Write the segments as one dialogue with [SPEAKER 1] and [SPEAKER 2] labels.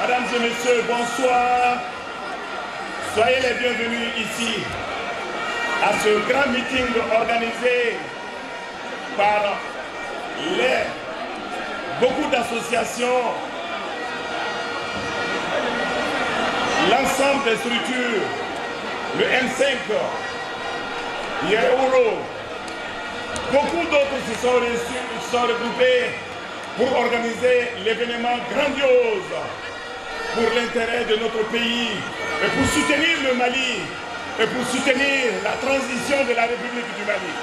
[SPEAKER 1] Mesdames et messieurs, bonsoir. Soyez les bienvenus ici à ce grand meeting organisé par beaucoup d'associations, l'ensemble des structures, le M5, Yeuro, beaucoup d'autres se sont regroupés pour organiser l'événement grandiose pour l'intérêt de notre pays et pour soutenir le Mali et pour soutenir la transition de la République du Mali.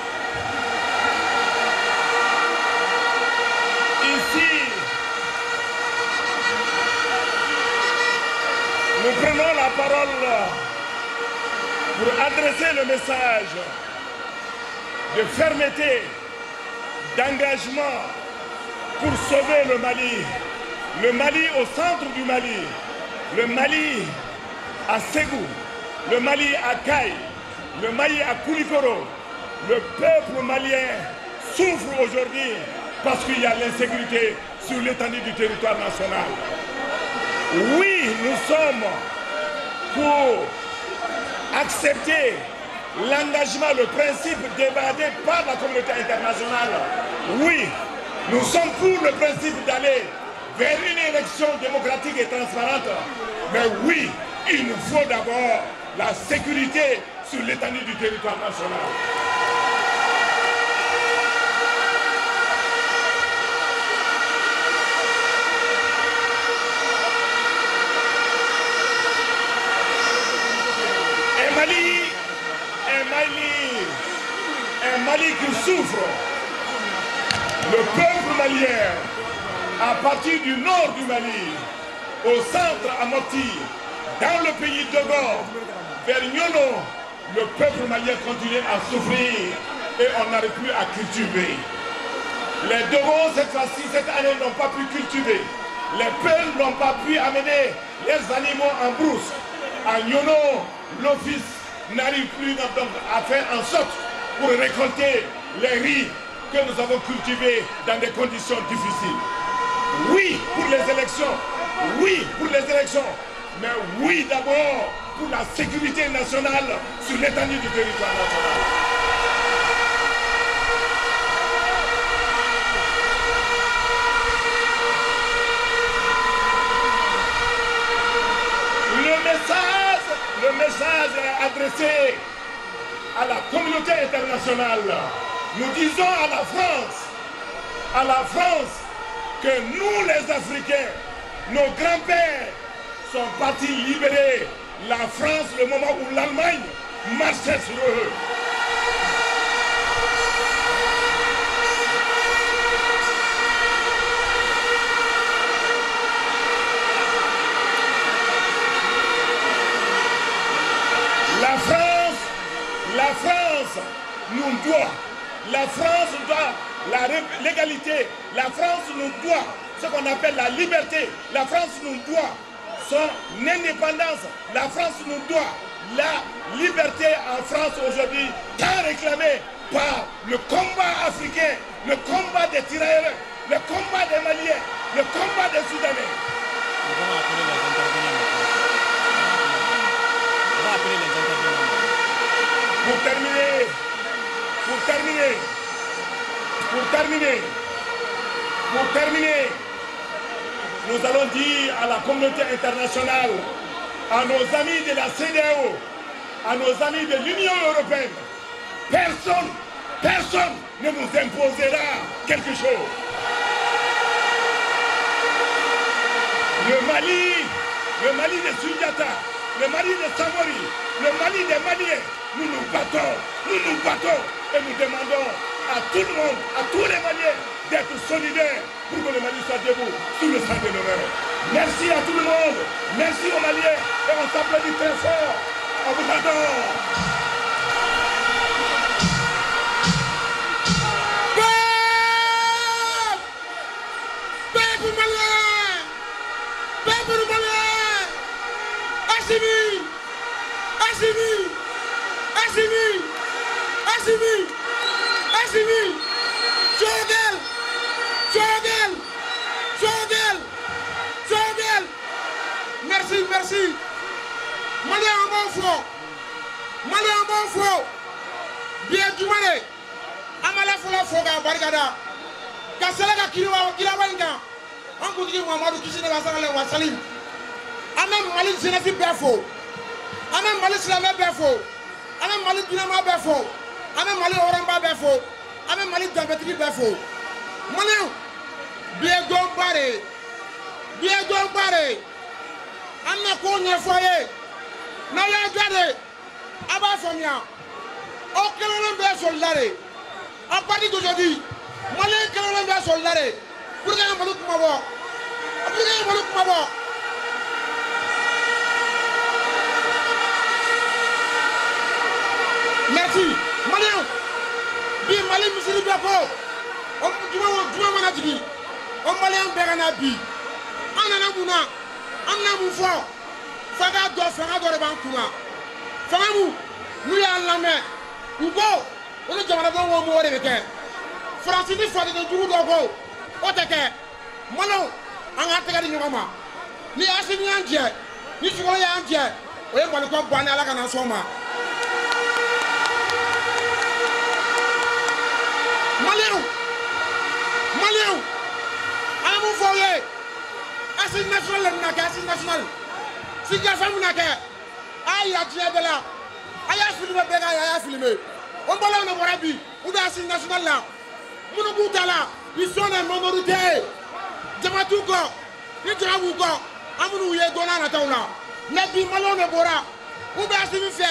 [SPEAKER 1] Ici, nous prenons la parole pour adresser le message de fermeté, d'engagement pour sauver le Mali. Le Mali au centre du Mali, le Mali à Ségou, le Mali à Kaï, le Mali à Koulikoro. Le peuple malien souffre aujourd'hui parce qu'il y a l'insécurité sur l'étendue du territoire national. Oui, nous sommes pour accepter l'engagement, le principe débattu par la communauté internationale. Oui, nous sommes pour le principe d'aller vers une élection démocratique et transparente. Mais oui, il nous faut d'abord la sécurité sur l'étendue du territoire national. Un Mali qui souffre. Le peuple malien, à partir du nord du Mali, au centre à Mopti, dans le pays de Gor, vers Nyono, le peuple malien continue à souffrir et on n'arrive plus à cultiver. Les Dogos, cette fois-ci, cette année, n'ont pas pu cultiver. Les peuples n'ont pas pu amener les animaux en brousse. À Nyono, l'office n'arrive plus donc à faire en sorte pour récolter les riz que nous avons cultivés dans des conditions difficiles. Oui pour les élections, oui pour les élections, mais oui d'abord pour la sécurité nationale sur l'étendue du territoire national. Le message est adressé à la communauté internationale. Nous disons à la France que nous les Africains, nos grands-pères sont partis libérer la France le moment où l'Allemagne marchait sur eux. La France nous doit l'égalité. La France nous doit ce qu'on appelle la liberté. La France nous doit son indépendance. La France nous doit la liberté en France aujourd'hui, tant réclamée par le combat africain, le combat des tirailleurs, le combat des Maliens, le combat des Soudanais. Pour terminer, nous allons dire à la communauté internationale, à nos amis de la CEDEAO, à nos amis de l'Union européenne, personne ne nous imposera quelque chose. Le Mali de Sundiata, le Mali de Samori, le Mali des Maliens, nous nous battons et nous demandons à tout le monde, à tous les Maliens d'être solidaires pour que le Mali soit debout sous le sang de l'honneur. Merci à tout le monde, merci aux Maliens et on s'applaudit très fort. On vous adore.
[SPEAKER 2] Peuple malien, peuple malien, Assimi, Assimi, Assimi, Assimi, Assimi, Jogel, Jogel, Jogel, Jogel. Merci, merci. Malien en bon fond, Malien en bon fond. Bien du malais, Amala Fola Foga Bargada, Kasalaga Kilawainga, Angoudi Mamadou Kishina Wasale Wasalim, Amam Malik Zenafi Befo, Amam Malik Slame Befo, Amam Malik Dinama Befo, Amam Malik Oramba Befo, Amam Malik Gambetri Befo. Malien, bien go bare, ko ɲɛfɔ ye n'a y'a diya de a b'a faamuya aw kelen bɛ soldat de à partir d'aujourd'hui malien kelen bɛ soldat de pour que Mali kuma bɔ pour que Mali kuma bɔ merci malien bi Mali misiri bɛ ko o juma mana jigin o malien bɛɛ ka na bi an nana mun na an bɛna mun fɔ fanga dɔ de b'an kunna fanga mun n'u y'an lamɛn u ko o ni jamanadenw ko mɔgɔ de bɛ kɛ Faransi ni faden jugu dɔ ko o tɛ kɛ maliyɛnw an k'an tɛgɛ di ɲɔgɔn ma ni Asimi y'an jɛ ni Sumaworo y'an jɛ o ye Maliko bannen Ala ka na sɔn ma maliyɛnw an ye mun fɔ aw ye Assise nationale de bɛna kɛ Assise nationale situation bɛna kɛ a y'a yira diɲɛ bɛɛ la a y'a filmer bɛɛ k'a ye a y'a filmer o balɔn de bɔra bi u bɛ Assise nationale la minnu b'u ta la ils sont des minorités jama t'u kɔ ni jama b'u kɔ an minnu ye don n'a nataw la mais bi maliyɛnw de bɔra u bɛ Assimi fɛ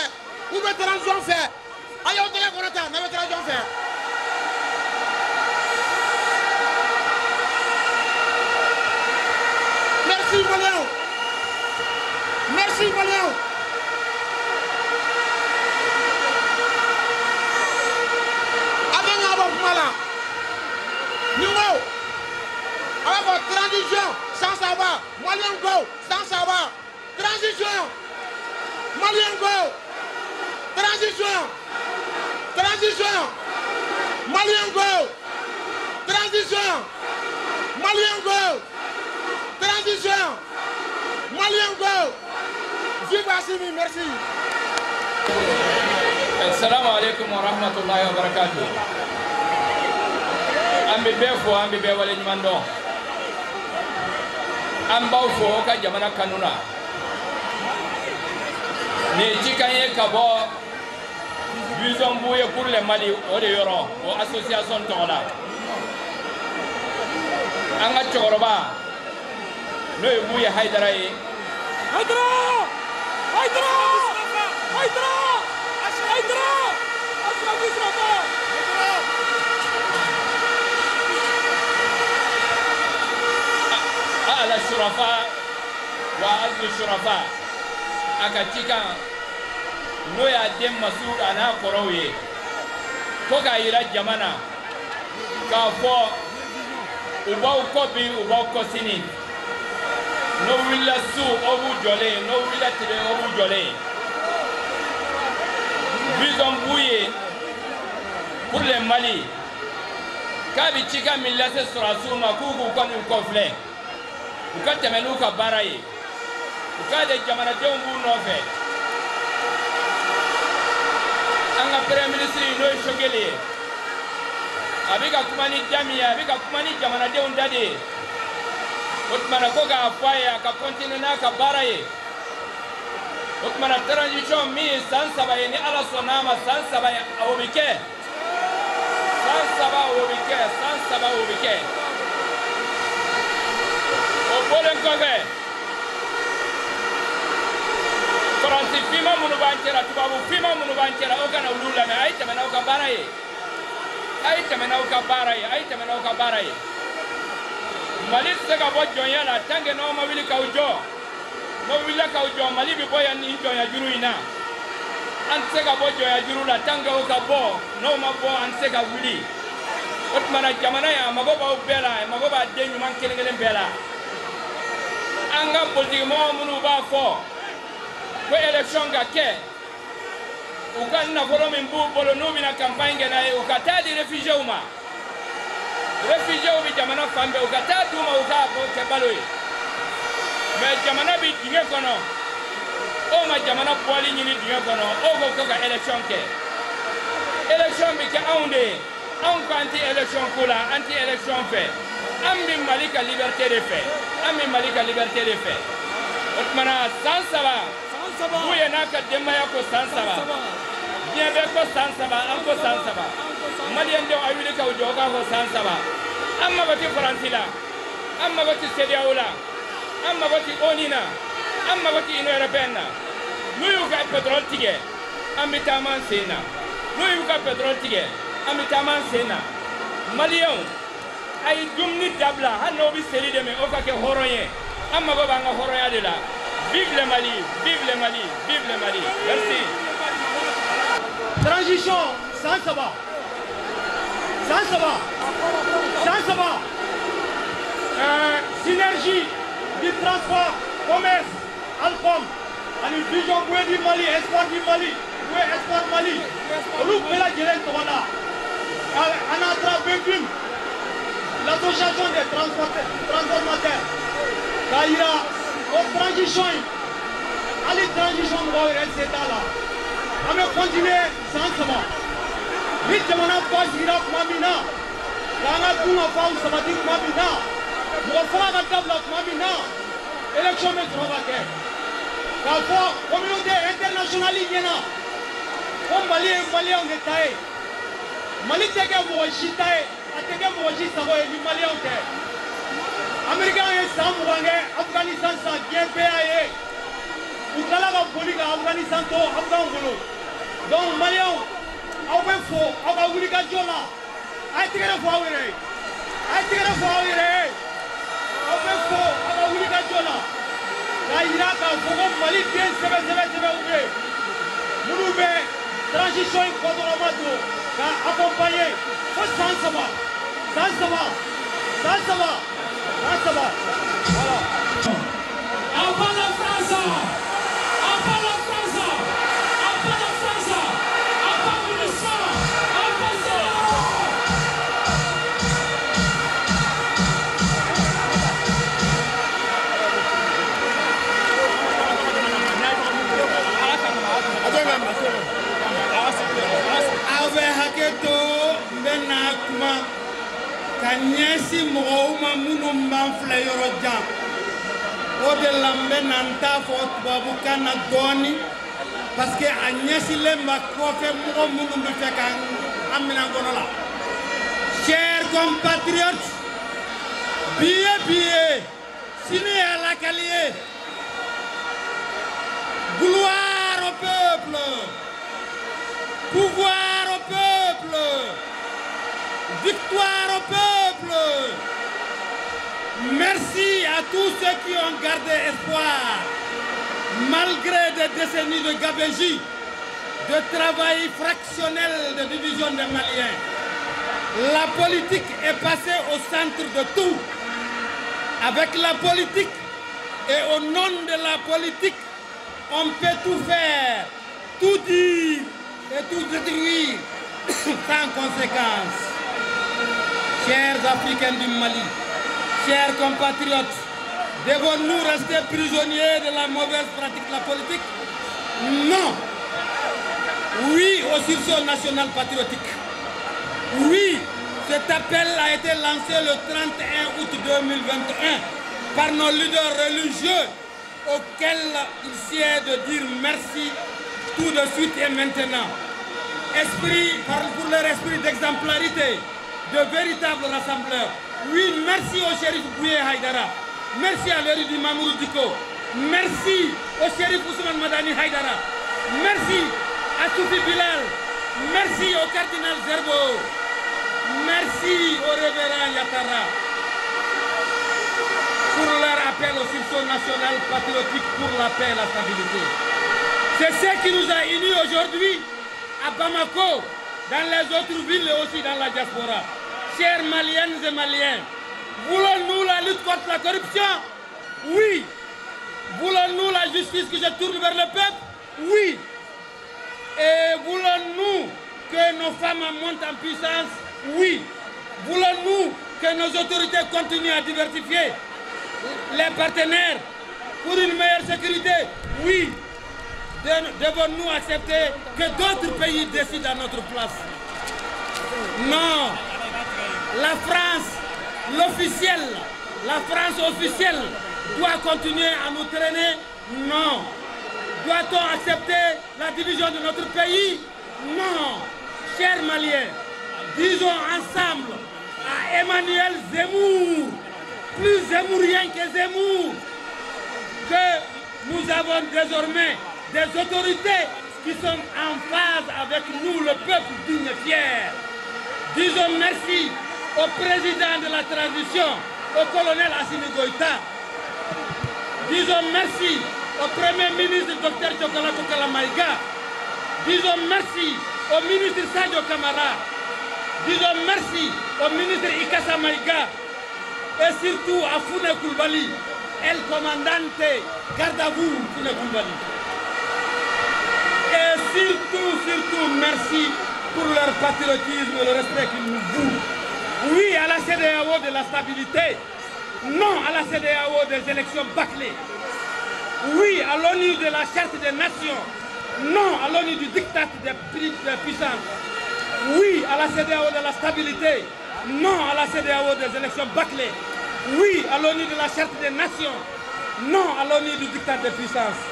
[SPEAKER 2] u bɛ transition fɛ a y'aw tɛgɛ kɔrɔta n'a bɛ transition fɛ. Merci maliyɛnw merci maliyɛnw a bɛ ɲa bɔ kuma la ni ko a b'a fɔ transition sans savoir maliyɛnw ko sans savoir transition maliyɛnw ko transition maliyɛnw ko transition maliyɛnw ko transition malien go vive Assimi merci.
[SPEAKER 3] Assalamu alaikum wa rahmatullahi wa barakatuh. Ambi befo ambi be wale nyimando amba fo ka jamana kanuna ni jikanye kabo vision bouye pour le Mali o de yoro o association tola anga choroba no bouye Haidara yi ala shurafa wa azlu shurafa akatika no ya dem masud ana korowe ko ga ira jamana ka fo ubaw ko bi ubaw ko sini no willa su obu jole no willa tire obu jole bison bouye pour le Mali kabi chika millase surasuma kuku kon kofle ukate menuka baraye ukade jamana dembu nofe anga premier ministre no shogele abika kumani jamia abika kumani jamana de undade otmana koga afaye aka continue na ka baraye otmana transition mi sansaba ni ala sonama sansaba awobike sansaba awobike bolen kofe Faransi fima munu banchera tubabu fima munu banchera ogana ulula me ay temena o ka baraye Mali sega bo jonya la tange no ma wili ka ujo Mali bi boya ni jonya juru ina an sega bo jonya juru la tange o ka bo no ma bo an sega wili otmana jamana ya magoba ubela magoba denyu man kelengelen bela anga politique mo munu ba fo ko election ga ke ukanna folo min bu bolo no mina campagne na e ukata di réfugié bi jamana fambe ukata duma uka ko ke baloy mais jamana bi dinge kono o ma jamana boli ni dinge kono o ko ka election bi ke aunde an ko anti election kula anti election fait ambi malika liberté de fait otmana sansaba buye naka demaya ko sansaba bien be ko sansaba an ko sansaba malien de awili ka ujoga ko sansaba amma bati francila amma bati sediaula amma bati onina an mago ti Union européenne na n'u y'u ka pétrole tigɛ an bɛ taama an sen na n'u y'u ka pétrole tigɛ an bɛ taama an sen na maliyɛnw a ye dumuni dabila hali n'aw bɛ seli dɛmɛ o ka kɛ hɔrɔn ye an mago b'an ka hɔrɔnya de la vive le Mali vive le Mali vive le Mali merci.
[SPEAKER 4] Transition sans sabbat synergie du transport commerce Alcom ani vision bu di Mali espoir du Mali bu espoir Mali olu bɛɛ lajɛlen tɔgɔ la ANATRA BEFIM l'association des transformateurs k'a yira o transition in hali transition mɔgɔw yɛrɛ se t'a la an bɛ continuer san 3 ni jamana ba sigira tuma min na k'an ka dunkafaw sabati tuma min na mɔgɔ faga ka dabila tuma min na élection bɛ sɔrɔ ka kɛ k'a fɔ communauté internationale ɲɛna ko Mali ye maliyɛnw de ta ye Mali tɛ kɛ mɔgɔ si ta ye a tɛ kɛ mɔgɔ si sago ye ni maliyɛnw tɛ américains ye san 20 kɛ Afganistan san diɲɛ bɛɛ y'a ye u tilala ka boli ka Afganistan to Afgan bolo donc maliyɛnw aw bɛ fo aw ka wulikajɔ la a ye tɛgɛrɛ fɔ aw yɛrɛ ye a ye tɛgɛrɛ fɔ aw yɛrɛ ye aw bɛ fo aw ka wulikajɔ la k'a yira k'a fɔ ko Mali den sɛbɛsɛbɛsɛbɛw bɛ yen minnu bɛ transition in kɔdɔrɔma don k'a accompagner fo san 3 voilà.
[SPEAKER 5] Avant la France, avant la France, avant la France, avant le sang, avant
[SPEAKER 6] Avec Haketo, Benakuma, Kanyesi Mouma Munumban Flayorodjan. O de la n bɛ na n t'a fɔ tubabukan na dɔɔni parce que a ɲɛsilen ma kɔfɛ mɔgɔ minnu bɛ fɛ ka an minɛ kɔnɔ la. Chers compatriotes, billet, sini ye lakali ye. Gloire au peuple, pouvoir au peuple, victoire au peuple. Merci à tous ceux qui ont gardé espoir, malgré des décennies de gabegie, de travail fractionnel de division des Maliens. La politique est passée au centre de tout. Avec la politique et au nom de la politique, on peut tout faire, tout dire et tout détruire sans conséquence. Chers Africains du Mali, chers compatriotes, devons-nous rester prisonniers de la mauvaise pratique de la politique? Non. Oui au sursaut national patriotique. Oui, cet appel a été lancé le 31 août 2021 par nos leaders religieux auxquels il sied de dire merci tout de suite et maintenant. Pour leur esprit d'exemplarité, de véritables rassembleurs. Oui, merci au shérif Bouye Haïdara. Merci à l'érudit Mamoudou Diko. Merci au shérif Ousmane Madani Haïdara. Merci à Soufi Bilal. Merci au cardinal Zerbo. Merci au révérend Yatara pour leur appel au sursaut national patriotique pour la paix et la stabilité. C'est ce qui nous a unis aujourd'hui à Bamako, dans les autres villes et aussi dans la diaspora. Chers Maliennes et Maliens, voulons-nous la lutte contre la corruption? Oui. Voulons-nous la justice qui se tourne vers le peuple? Oui. Et voulons-nous que nos femmes montent en puissance? Oui. Voulons-nous que nos autorités continuent à diversifier les partenaires pour une meilleure sécurité? Oui. Devons-nous accepter que d'autres pays décident à notre place? Non. La France, l'officiel, la France officielle doit continuer à nous traîner? Non. Doit-on accepter la division de notre pays? Non. Chers Maliens, disons ensemble à Emmanuel Zemmour, plus zemmourien que Zemmour, que nous avons désormais des autorités qui sont en phase avec nous, le peuple digne et fier. Disons merci au président de la transition, au colonel Assimi Goïta. Disons merci au premier ministre Dr Diokola Kokala Maïga. Disons merci au ministre Sadio Kamara. Disons merci au ministre Ikassa Maïga. Et surtout à Foune Koulibaly, el commandante, garde à vous Foune Koulibaly. Et surtout, merci pour leur patriotisme et le respect qu'ils nous vouent. Oui à la CEDEAO de la stabilité, non à la CEDEAO des élections bâclées. Oui à l'ONU de la Charte des Nations, non à l'ONU du diktat des puissances. Oui à la CEDEAO de la stabilité, non à la CEDEAO des élections bâclées. Oui à l'ONU de la Charte des Nations, non à l'ONU du diktat des puissances.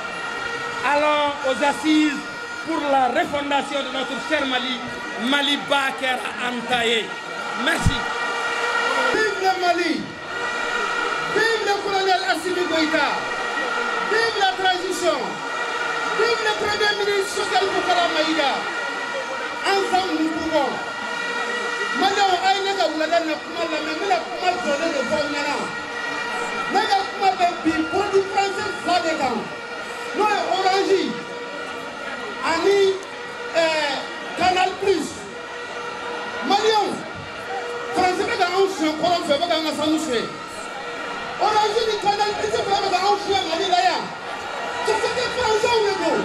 [SPEAKER 6] Allons aux assises pour la refondation de notre cher Mali, Mali Baker Antaye. Merci.
[SPEAKER 2] Vive le Mali, vive le colonel Assimi Goïta, vive la transition, vive le premier ministre Sokal Kokala Maïga. Ensemble nous pouvons. Maintenant, Aïnega Oulada n'a pas la même, mais la pas donné de Faunana. Mais la pas de produit français Fadegam. Nous, Orange, Ani, Canal Plus, Malion, français, mais dans un chien, qu'on fait, mais dans un sanouché. Orange, du Canal Plus, mais dans un chien, Mali Daya. C'est ce que français ou le go.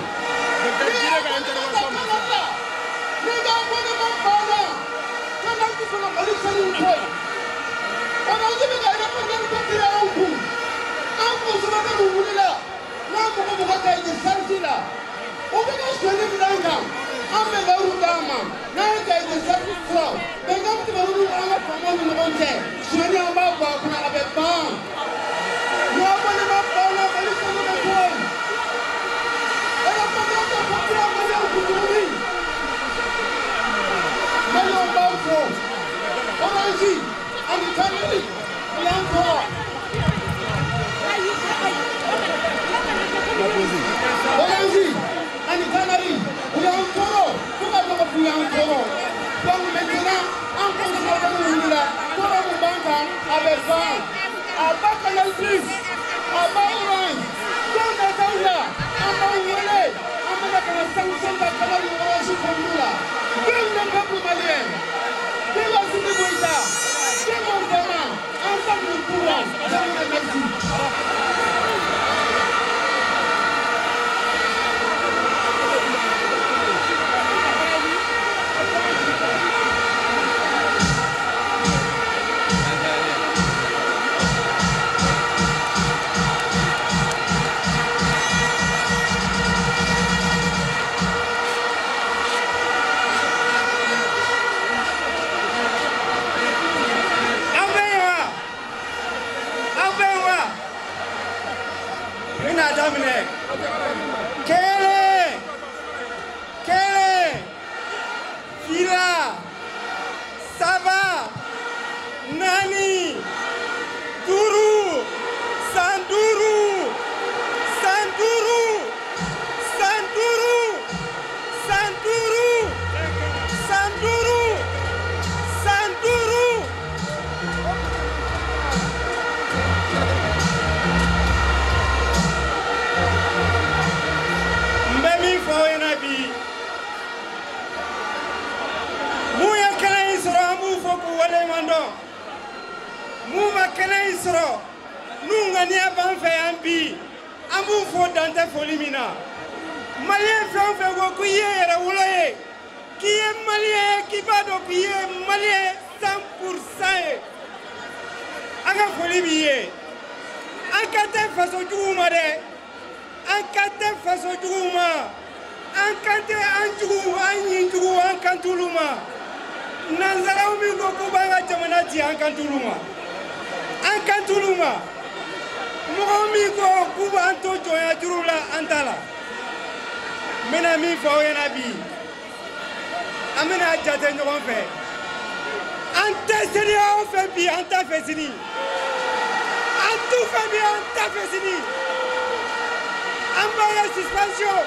[SPEAKER 6] Ambaye suspension,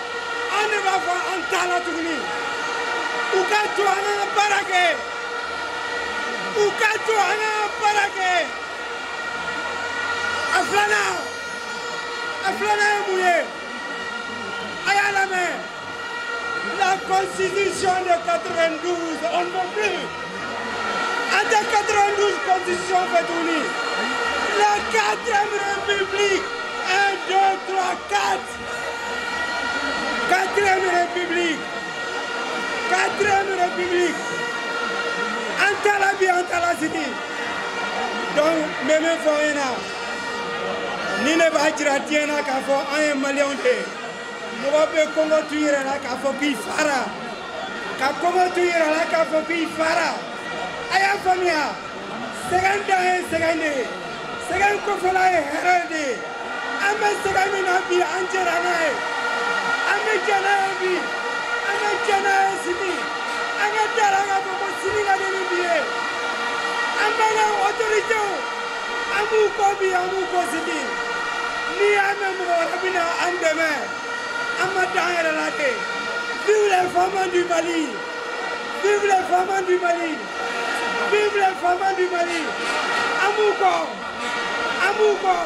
[SPEAKER 6] on ne va voir en talent tourné. Ukato ana barake. Ukato ana barake. Aflana mouillé. Aya la main. La constitution de 92, on ne veut plus. En 92 constitution fait tourner. La 4e République. 1, 2, 3, 4. 4e République. 4e République. Antala bi Antala City. Donc, même Foyena. Ni ne va dire tiena k'a fɔ an ye maliyɛnw de ye. Mɔgɔ bɛ Congo t'u yɛrɛ la k'a fɔ k'i fara. Ka Congo t'u yɛrɛ la k'a fɔ k'i fara. A y'a faamuya. Sɛgɛn dan ye sɛgɛn de ye. Sɛgɛn kɔfɛla ye hɛrɛ de ye. An bɛ sɛgɛn min na bi an jɛra n'a ye. An bɛ jɛ n'a ye bi. An bɛ jɛ n'a ye sini. An ka dara k'a fɔ ko sini ka di ni bi ye. An bɛ ka autorités an b'u kɔ bi an b'u kɔ sini. N'i y'a mɛn mɔgɔ wɛrɛ bɛ na an dɛmɛ. An ma dan yɛrɛ la de. Vive les femmes du Mali. Vive les femmes du Mali. Vive les femmes du Mali. An b'u kɔ. An b'u kɔ.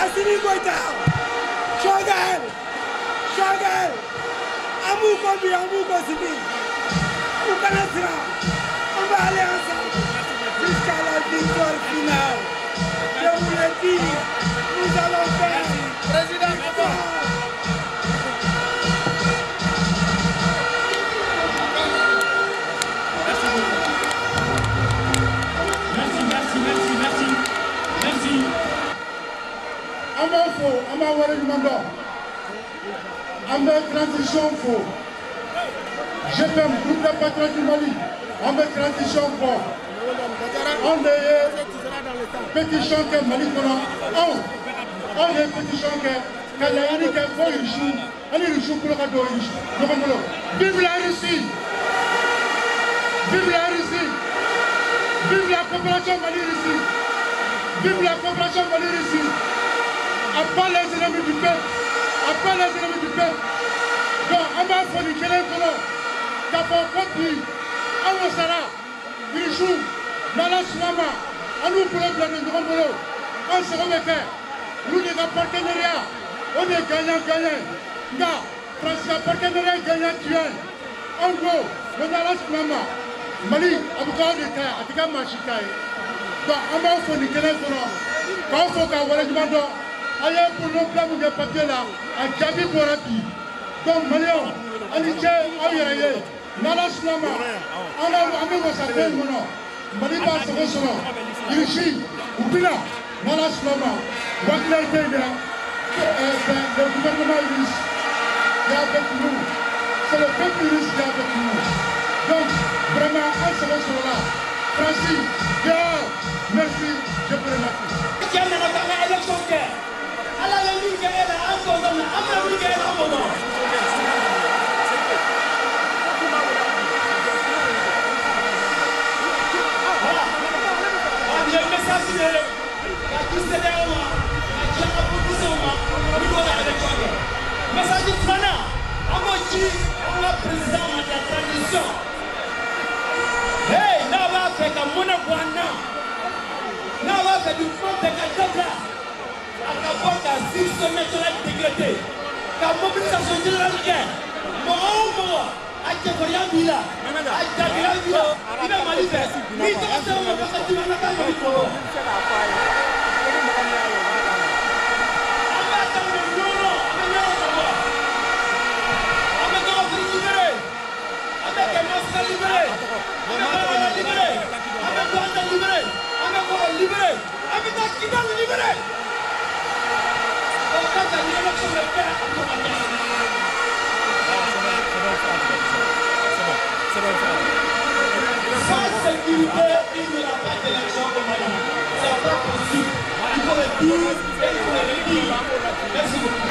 [SPEAKER 6] Assimi Goïta. Choguel. Choguel. An b'u kɔ bi an b'u kɔ sini. U kana siran. On va aller ensemble jusqu'à la victoire finale. Je vous le dis, nous allons faire président victoire.
[SPEAKER 5] Merci.
[SPEAKER 2] On va faux, on va voir le mandat. On va transition faux. Je fais un groupe de patrons du Mali. On va transition faux. On est petit chantier Mali pendant on est petit chantier. Quand il y a un qui faut une chou, on est le chou pour le cadeau. Vive la Russie! Vive la Russie! Vive la coopération Mali-Russie! Vive la coopération Mali-Russie! À part les ennemis du peuple! À part les ennemis du peuple! Donc, on va faire du Kélé Kolo. T'as pas compris. On va s'arrêter. Il joue. Dans la Slama. On nous pour le blanc de Grambolo. On se remet. Nous, les partenariats. On est gagnant-gagnant. Là, France, partenariat gagnant-tuant. En gros, on a la Slama. Mali, avocat de terre, avec un machitaï. Donc, on va faire du Kélé Kolo. Quand on fait qu'à voir les demandeurs, ailleurs pour nos plans ou des papiers là, à Gabi Borabi. Donc, Malion, on y tient, on y est. Nala Slama, on a amené vos appels, mon nom. Mali va se recevoir. Ici, Oubina, Nala Slama, Wagner Tega, le gouvernement russe, il est avec nous. C'est le peuple russe qui est avec nous. Donc, vraiment, on se reçoit là. Francis, dehors, merci, je vous remercie.
[SPEAKER 4] Qui a une élection qui est à la ligne qui est là, encore dans la ligne qui est là, encore dans. Il y a un message qui est là, qui est là, qui est là, message de Frana, à Mochi, on a président de la tradition. Hey, là, on va faire comme mon abouana. Là, on va faire du compte de Kataka. À Kabaka, 6 semaines décrété. La mobilisation générale est. Moi, à Tchèquoria Villa, à Tchèquoria Villa, il va manifester. Mais il doit se faire parce que tu vas pas le micro. Sans sécurité, il n'y aura pas d'élection au Mali. C'est pas possible. Il faut le dire et il faut le dire. Merci beaucoup.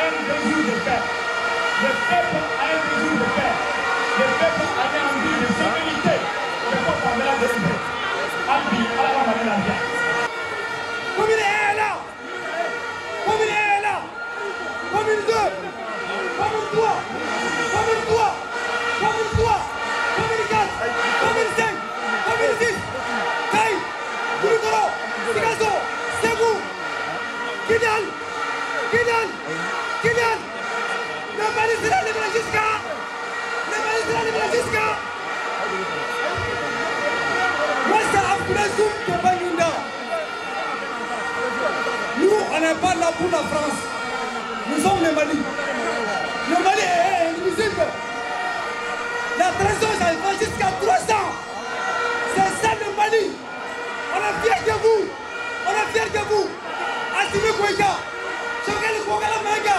[SPEAKER 5] un désir de paix. Le peuple a un désir de paix. Le peuple a envie de sécurité. Le peuple a la vérité. Albi, à la maman, la bien.
[SPEAKER 6] Commune 1 là. Commune 1 là. Commune 2. Commune 3. Commune 3. Commune 3. Commune 4. Commune 5. Commune 6. Kaï. Koulikoro. Sikasso. Ségou. Kidal. Kidal. Kidal. Le Mali sera libre jusqu'à. Le Mali sera libre jusqu'à. Moi, c'est Abdoulaye Soum de Banyunda. Nous, on n'est pas là pour la France. Nous sommes le Mali. Le Mali est indivisible. La transition, ça va jusqu'à 300. C'est ça le Mali. On est fiers de vous. On est fiers de vous. Assimi Goïta. Chokali Kogala Manga.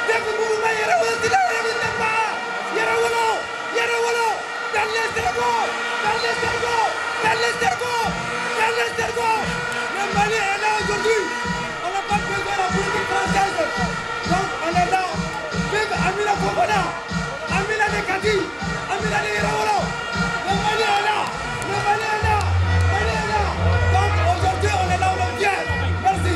[SPEAKER 6] David Mourouma, Yerawolo, Yerawolo, Yerawolo, Yerawolo. Dans les cerveaux. Dans les cerveaux. Dans les cerveaux. Dans les cerveaux. Le Mali est là aujourd'hui. On n'a pas besoin de la politique française. Donc on est là. Vive Amina Fofana. Amina Nekati. Amina Yerawolo. Le Mali est là. Le Mali est là. Le Mali est là. Donc aujourd'hui on est là où l'on vient. Merci.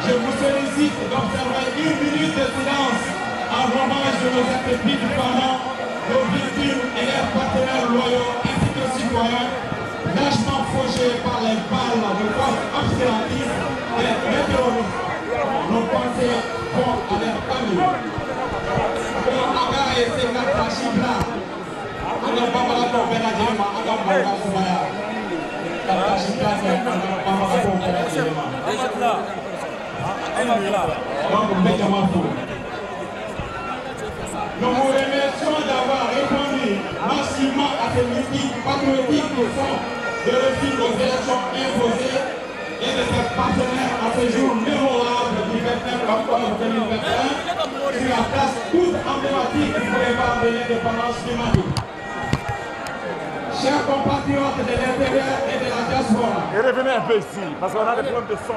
[SPEAKER 5] Je vous sollicite d'observer 1 minute de silence en hommage de nos intrépides parents, nos victimes et leurs partenaires loyaux ainsi que citoyens, lâchement fauchés par les balles de forces obscurantistes et les terroristes. Nos pensées vont à leur famille. Pour Aga et Senata Chibla, Aga Babala Kopera Djema, Aga Babala Soumaya. Aga Chibla, Aga Babala Kopera Djema. Donc, nous vous remercions d'avoir répondu massivement à ces mythiques patriotiques qui sont de refus aux élections imposées et de ses partenaires à ce jour mémorable du 29 octobre 2021 sur la place toute emblématique du boulevard de l'indépendance climatique. Chers compatriotes de l'intérieur et de la diaspora.
[SPEAKER 1] Et revenez un peu ici, parce qu'on a des problèmes de son.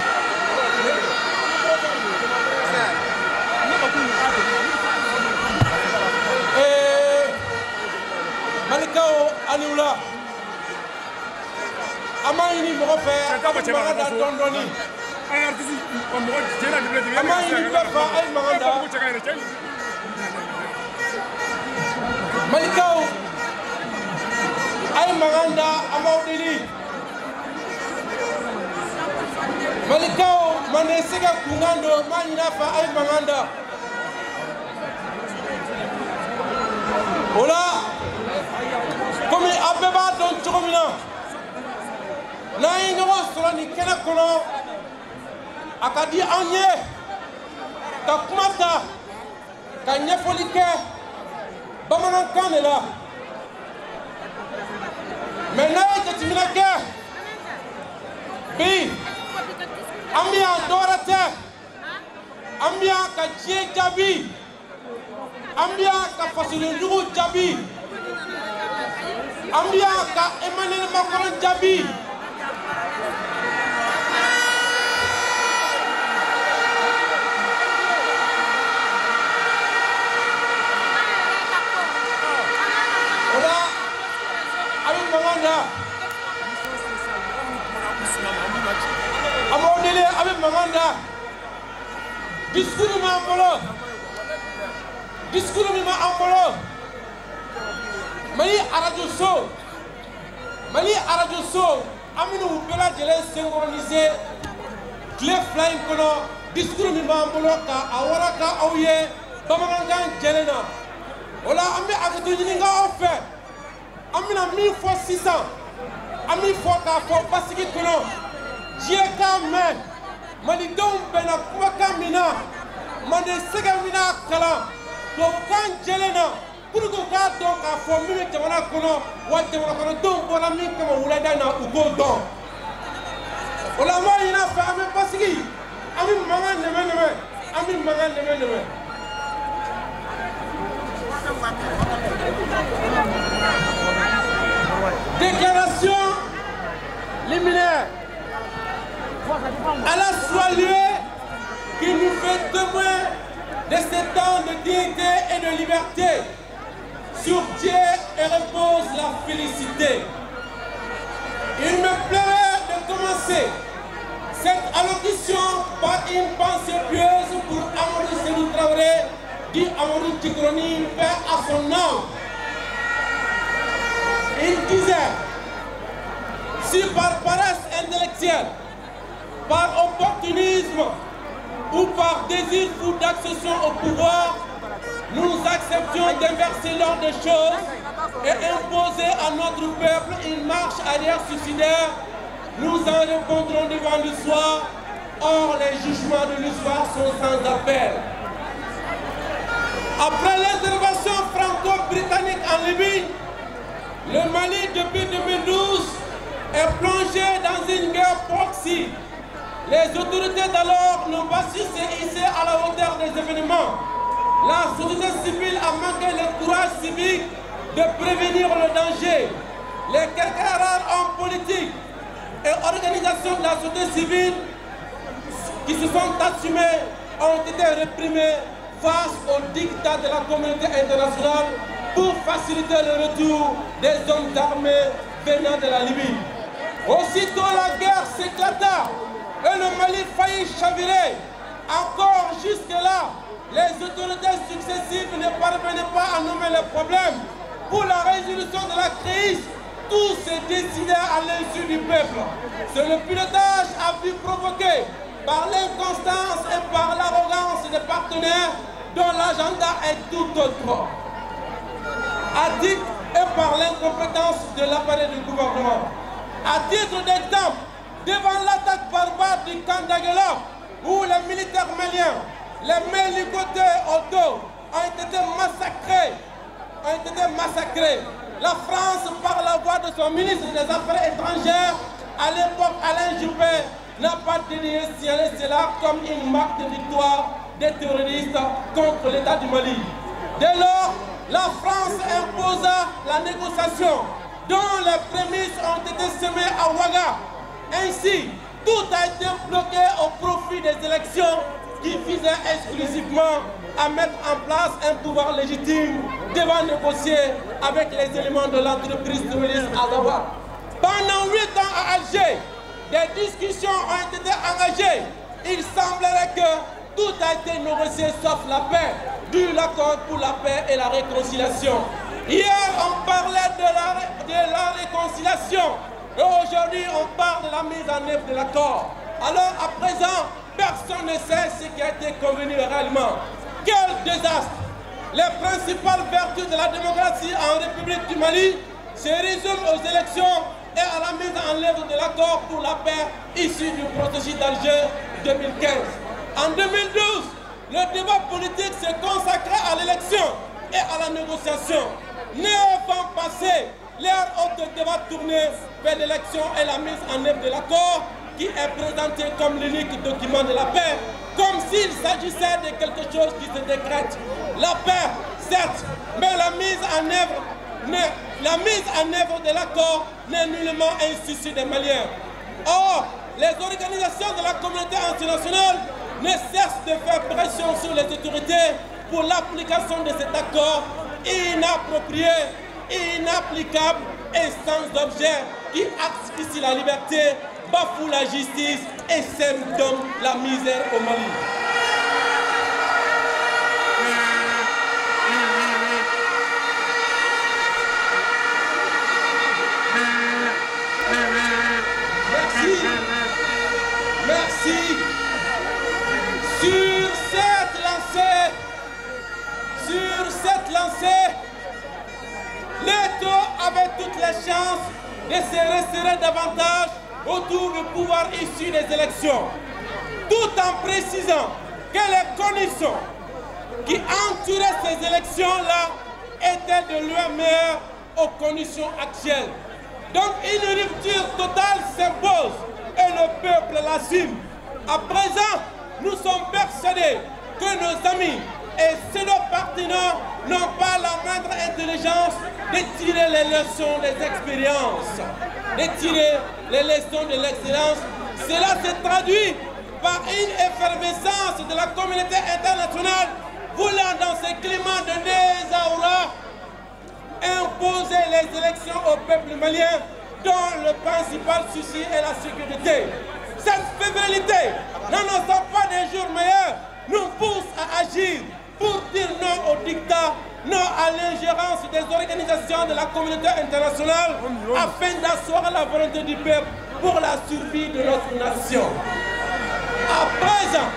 [SPEAKER 7] Malikao Anioula Amaini Mokofe Maganda Dondoni Amaini Befa Ay Maganda Malikao Ay Maganda Amaudili Malikao Manesega Kungando Maninafa Ay Maganda Ola comme Abeba don Chomina Naïno Solani Kenakono Akadi Anye Kakumata Kanyafolike Bamanan Kanela Menaï Katiminake Bi Ambia Dorate Ambia Kachie Jabi Ambia Kafasilu Jabi Ambia ka Emmanuel Macron Jabi Ola Abi Maganda Amodele Abi Maganda Discours ma ambolo Discours ma ambolo Mani arajo so Mali radio so aminu bela jele synchronisé clé flying kono discours mi bambolo ka awara ka awye bamangan jelena wala ambi akatu nyinga offer amina mi fo 600 ami fo ka fo pasiki kono jieka men mali dom bena kuwaka mina mande sega mina kala to kan jelena pour que ka don ka fo mi jamana kono wa jamana kono don bona mi kama wulada na ugo don wala ma ina fa ami pasiki ami manga neme ami manga neme déclaration liminaire à la soirée qui nous fait témoin de ces temps de dignité et de liberté. Sur Dieu et repose la félicité. Il me plairait de commencer cette allocution par une pensée pieuse pour Amadou Sékou Traoré, dit Amadou Tigroni, paix à son âme. Il disait, si par paresse intellectuelle, par opportunisme ou par désir fou d'accession au pouvoir, nous acceptions d'inverser l'ordre des choses et imposer à notre peuple une marche arrière suicidaire, nous en répondrons devant l'histoire. Or, les jugements de l'histoire sont sans appel. Après l'intervention franco-britannique en Libye, le Mali, depuis 2012, est plongé dans une guerre proxy. Les autorités d'alors n'ont pas su se hisser à la hauteur des événements. La société civile a manqué le courage civique de prévenir le danger. Les quelques rares hommes politiques et organisations de la société civile qui se sont assumés ont été réprimés face au diktat de la communauté internationale pour faciliter le retour des hommes armés venant de la Libye. Aussitôt la guerre s'éclata et le Mali faillit chavirer. Encore jusque-là, les autorités successives ne parvenaient pas à nommer les problèmes. Pour la résolution de la crise, tout s'est décidé à l'insu du peuple. C'est le pilotage à vue provoqué par l'inconstance et par l'arrogance des partenaires dont l'agenda est tout autre. À titre et par l'incompétence de l'appareil du gouvernement. À titre d'exemple, devant l'attaque barbare du camp d'Aguelab, où les militaires maliens, les mains ligotées au dos, ont été massacrés. La France, par la voix de son ministre des Affaires étrangères, à l'époque Alain Juppé, n'a pas dénié signaler cela comme une marque de victoire des terroristes contre l'État du Mali. Dès lors, la France imposa la négociation dont les prémices ont été semées à Ouaga. Ainsi, tout a été bloqué au profit des élections qui visaient exclusivement à mettre en place un pouvoir légitime devant négocier avec les éléments de l'entreprise terroriste Azawad. Pendant 8 ans à Alger, des discussions ont été engagées. Il semblerait que tout a été négocié sauf la paix, dû l'accord pour la paix et la réconciliation. Hier, on parlait de la réconciliation et aujourd'hui, on parle de la mise en œuvre de l'accord. Alors, à présent, personne ne sait ce qui a été convenu réellement. Quel désastre! Les principales vertus de la démocratie en République du Mali se résument aux élections et à la mise en œuvre de l'accord pour la paix issu du processus d'Alger 2015. En 2012, le débat politique s'est consacré à l'élection et à la négociation. 9 ans passés, l'ère haute de débat tournée vers l'élection et la mise en œuvre de l'accord qui est présenté comme l'unique document de la paix, comme s'il s'agissait de quelque chose qui se décrète. La paix, certes, mais la mise en œuvre de l'accord n'est nullement un souci des Maliens. Or, les organisations de la communauté internationale ne cessent de faire pression sur les autorités pour l'application de cet accord inapproprié, inapplicable et sans objet qui asphyxie la liberté, bafoue la justice et sème donc la misère au Mali. avait toutes les chances de se resserrer davantage autour du pouvoir issu des élections, tout en précisant que les conditions qui entouraient ces élections-là étaient de loin meilleures aux conditions actuelles. Donc une rupture totale s'impose et le peuple l'assume. À présent, nous sommes persuadés que nos amis et pseudo-partisans n'ont pas la moindre intelligence de tirer les leçons des expériences, de tirer les leçons de l'excellence. Cela se traduit par une effervescence de la communauté internationale voulant dans ce climat de désarroi imposer les élections au peuple malien dont le principal souci est la sécurité. Cette fébrilité, n'annonçant pas des jours meilleurs, nous pousse à agir pour dire non au dictat, non à l'ingérence des organisations de la communauté internationale afin d'asseoir la volonté du peuple pour la survie de notre nation. À présent,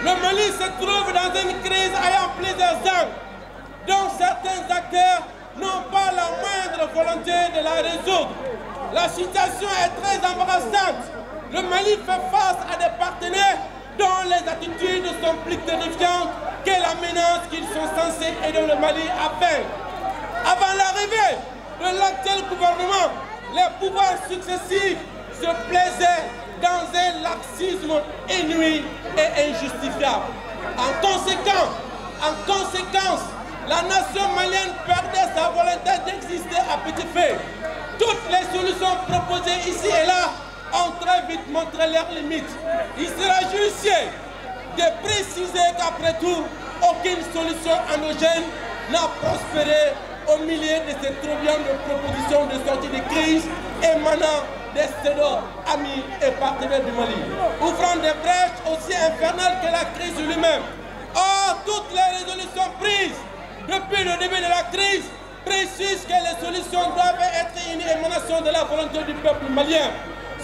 [SPEAKER 7] le Mali se trouve dans une crise ayant plusieurs angles, dont certains acteurs n'ont pas la moindre volonté de la résoudre. La situation est très embarrassante. Le Mali fait face à des partenaires dont les attitudes sont plus terrifiantes que la menace qu'ils sont censés aider le Mali à faire. Avant l'arrivée de l'actuel gouvernement, les pouvoirs successifs se plaisaient dans un laxisme inouï et injustifiable. En conséquence, la nation malienne perdait sa volonté d'exister à petit feu. Toutes les solutions proposées ici et là ont très vite montré leurs limites. Il sera judicieux de préciser qu'après tout, aucune solution endogène n'a prospéré au milieu de ces tourbillons de propositions de sortie de crise émanant des pseudo-amis et partenaires du Mali, ouvrant des brèches aussi infernales que la crise lui-même. Or, toutes les résolutions prises depuis le début de la crise précisent que les solutions doivent être une émanation de la volonté du peuple malien.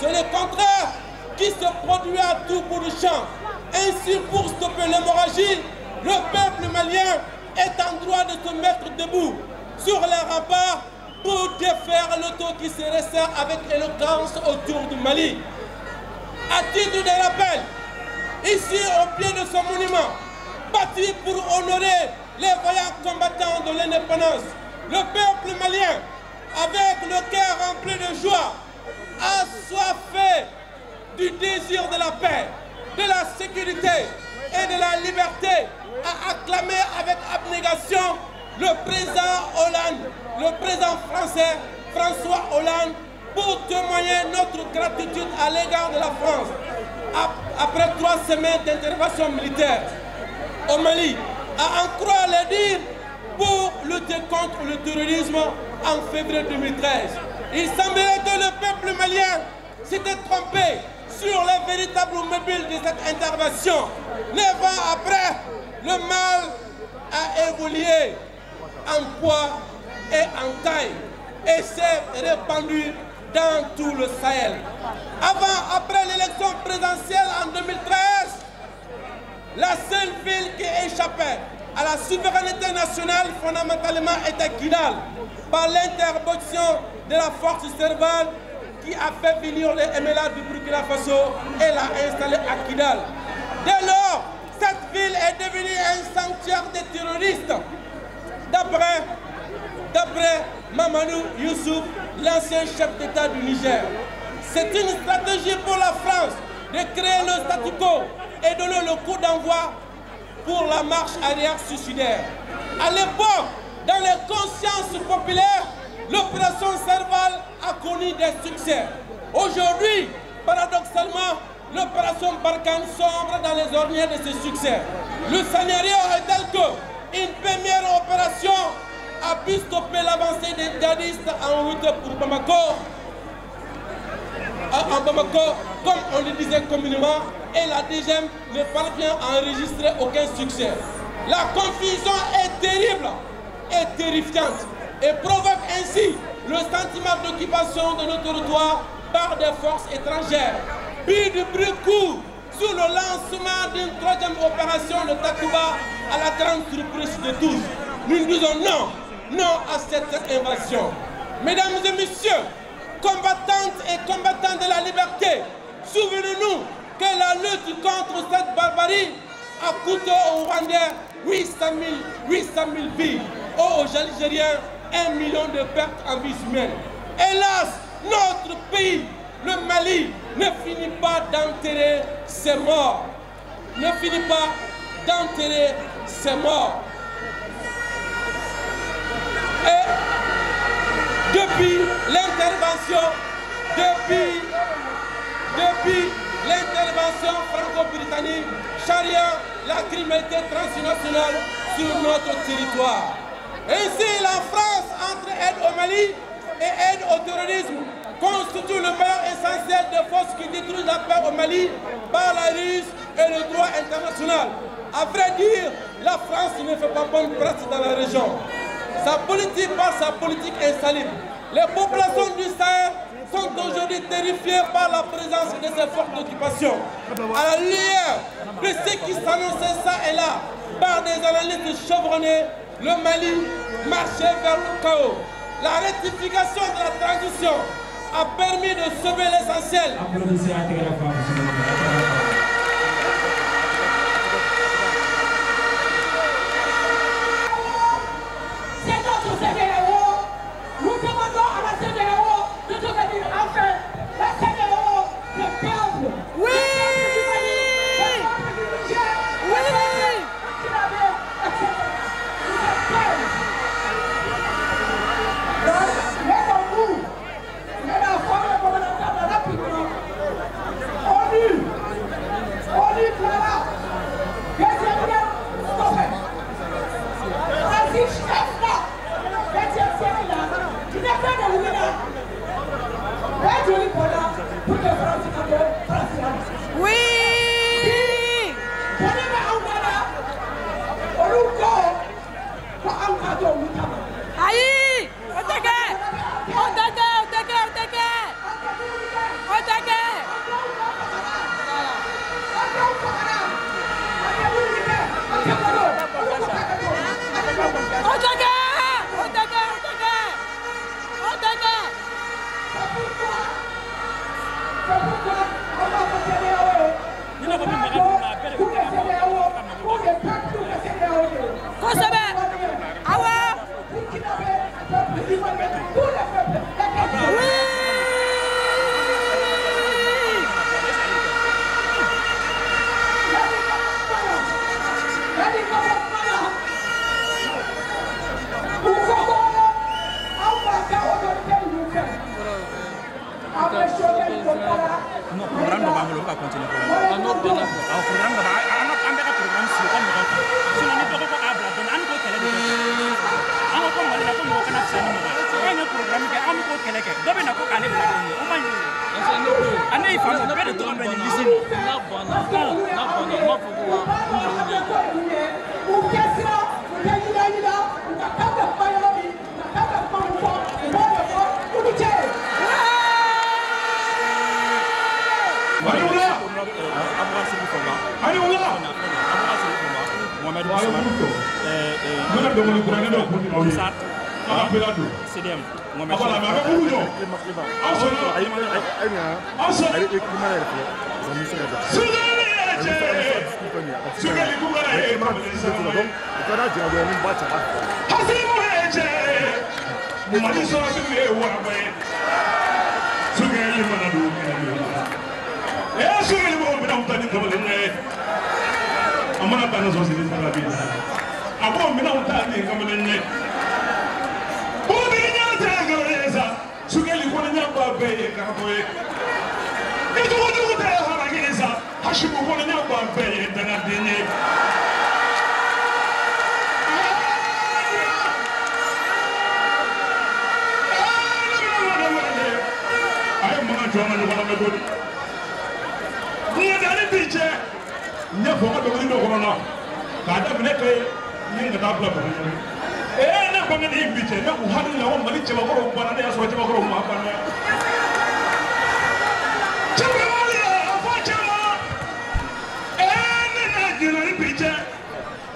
[SPEAKER 7] C'est le contraire qui se produit à tout bout de champ. Ainsi, pour stopper l'hémorragie, le peuple malien est en droit de se mettre debout sur les remparts pour défaire l'auto qui se resserre avec éloquence autour du Mali. À titre de rappel, ici au pied de ce monument, bâti pour honorer les vaillants combattants de l'indépendance, le peuple malien, avec le cœur rempli de joie, assoiffé du désir de la paix, de la sécurité et de la liberté, a acclamé avec abnégation le président Hollande, le président français François Hollande, pour témoigner notre gratitude à l'égard de la France après 3 semaines d'intervention militaire au Mali, à en croire les dires pour lutter contre le terrorisme en février 2013. Il semblerait que le peuple malien s'était trompé sur les véritables mobiles de cette intervention. 9 ans après, le mal a évolué en poids et en taille et s'est répandu dans tout le Sahel. Après l'élection présidentielle en 2013, la seule ville qui échappait à la souveraineté nationale fondamentalement était Kidal, par l'intervention de la force Serval qui a fait venir les MLA du Burkina Faso et l'a installé à Kidal. Dès lors, cette ville est devenue un sanctuaire des terroristes. D'après Mamadou Youssouf, l'ancien chef d'État du Niger. C'est une stratégie pour la France de créer le statu quo et donner le coup d'envoi pour la marche arrière suicidaire. À l'époque, dans les consciences populaires, l'opération Serval a connu des succès. Aujourd'hui, paradoxalement, l'opération Barkhane sombre dans les ornières de ses succès. Le scénario est tel que une première opération a pu stopper l'avancée des djihadistes en route pour Bamako, comme on le disait communément, et la deuxième ne parvient à enregistrer aucun succès. La confusion est terrible et terrifiante et provoque ainsi le sentiment d'occupation de nos territoires par des forces étrangères. Puis du bruit court sur le lancement d'une 3e opération de Takuba à la grande surprise de tous, nous disons non, non à cette invasion. Mesdames et messieurs, combattantes et combattants de la liberté, souvenez-nous que la lutte contre cette barbarie a coûté aux Rwandais 800 000 vies, aux Algériens 1 million de pertes en vies humaines. Hélas, notre pays, le Mali, ne finit pas d'enterrer ses morts. Ne finit pas d'enterrer ses morts. Et depuis l'intervention, depuis l'intervention franco-britannique, charriant la criminalité transnationale sur notre territoire. Ainsi, la France, entre aide au Mali et aide au terrorisme, constitue le maillon essentiel des forces qui détruisent la paix au Mali par la Russie et le droit international. À vrai dire, la France ne fait pas bonne presse dans la région. Sa politique par sa politique insalubre. Les populations du Sahel sont aujourd'hui terrifiées par la présence de ces forces d'occupation. À la lumière de ce qui s'annonçait ça et là par des analystes chevronnés, le Mali marchait vers le chaos. La rectification de la transition a permis de sauver l'essentiel.
[SPEAKER 8] C'est notre CEDEAO. Nous demandons à la CEDEAO de devenir enfin la CEDEAO des peuples. Oui!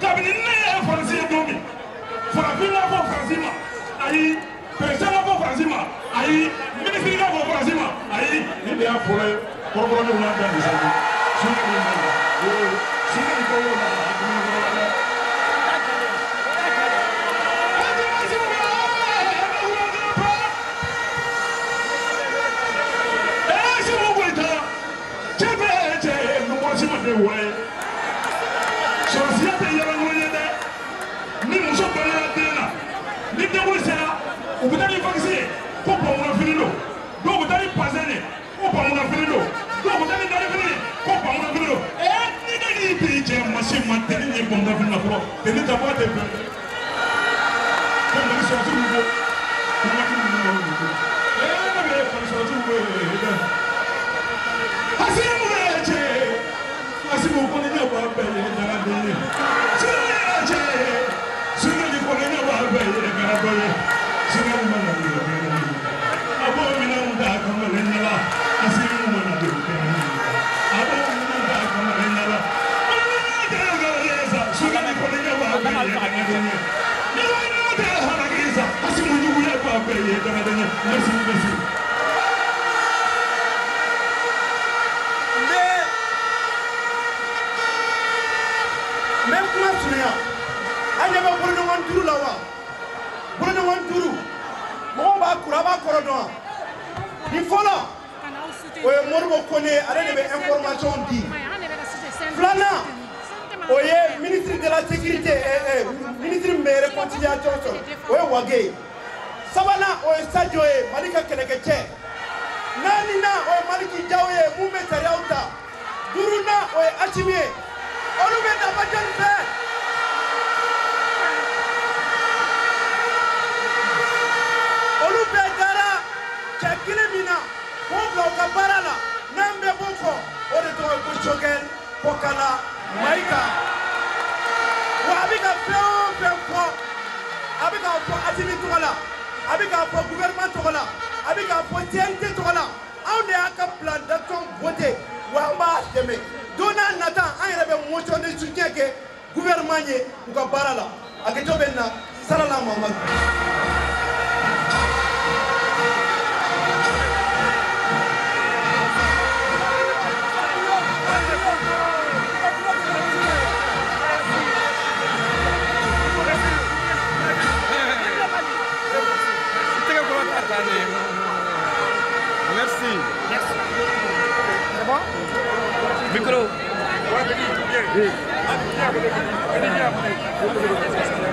[SPEAKER 1] Kabini Président ko Franzima, ayi, président ko Franzima, ayi, ministre ko Franzima, ayi, il y a pour le programme de l'organisation.
[SPEAKER 9] Ministre de la sécurité, ministre de la réconciliation, Sabana, Sadio, Malika Kelekete, Nanina, Maliki Jawe, Moume Tariauta, Duruna, Achimie, Olume Nabajan Fair. Olupe Dara, Chakilemina, Boko Kaparala, Nambe Boko, Oreto Kuchogel, Pokala, Maika. Wabika Feo, Abika for Asimi Tola, Abika for gouvernement Tola, Abika for TNT Tola, how they are plan d'action voté, Wamba Deme, Dona Nata, I have a motion de soutien que gouvernement ou Kabarala, Aketobena, Salala Mamad.
[SPEAKER 3] Merci. Merci. C'est bon? Micro.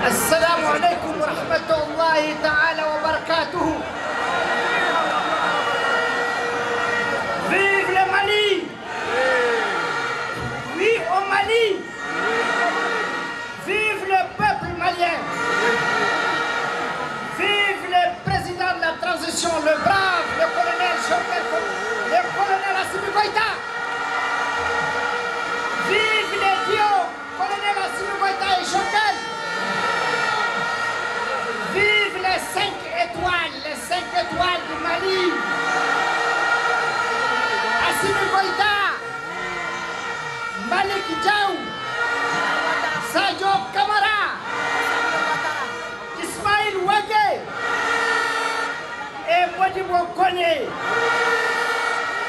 [SPEAKER 10] Assalamu alaikum wa rahmatullahi ta'ala wa barakatuh. Vive le Mali! Oui au Mali! Vive le peuple malien! Vive le président de la transition, le brave, le colonel Choquel, le colonel Assimi Goïta. Vive les dieux, colonel Assimi Goïta et Choquel. Vive les 5 étoiles du Mali. Assimi Goïta, Malik Diaw, Sadio Kamara, Ismaïl Ouagé et Modibo Koné,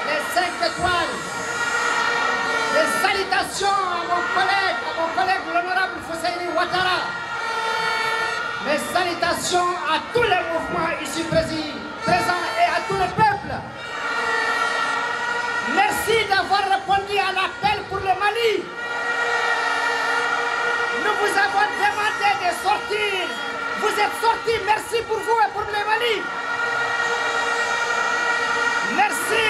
[SPEAKER 10] les 5 étoiles. Les salutations à mon collègue l'honorable Fousseini Ouattara. Les salutations à tous les mouvements ici présents et à tout le peuple. Merci d'avoir répondu à l'appel pour le Mali. Nous vous avons demandé de sortir. Vous êtes sortis, merci pour vous et pour le Mali. Merci,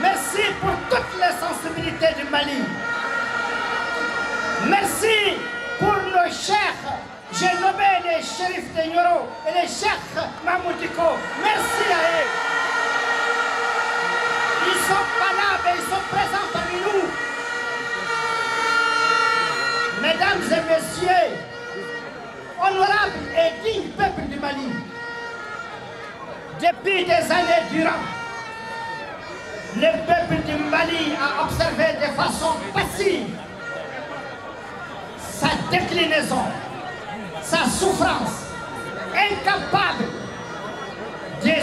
[SPEAKER 10] merci pour toutes les sensibilités du Mali. Merci pour nos cheikhs. J'ai nommé les shérifs de Nioro et les cheikhs Mamoudiko. Merci à eux. Ils sont pas là, mais ils sont présents parmi nous. Mesdames et messieurs, honorables et dignes peuple du Mali, depuis des années durant, le peuple du Mali a observé de façon passive sa déclinaison, sa souffrance, incapable de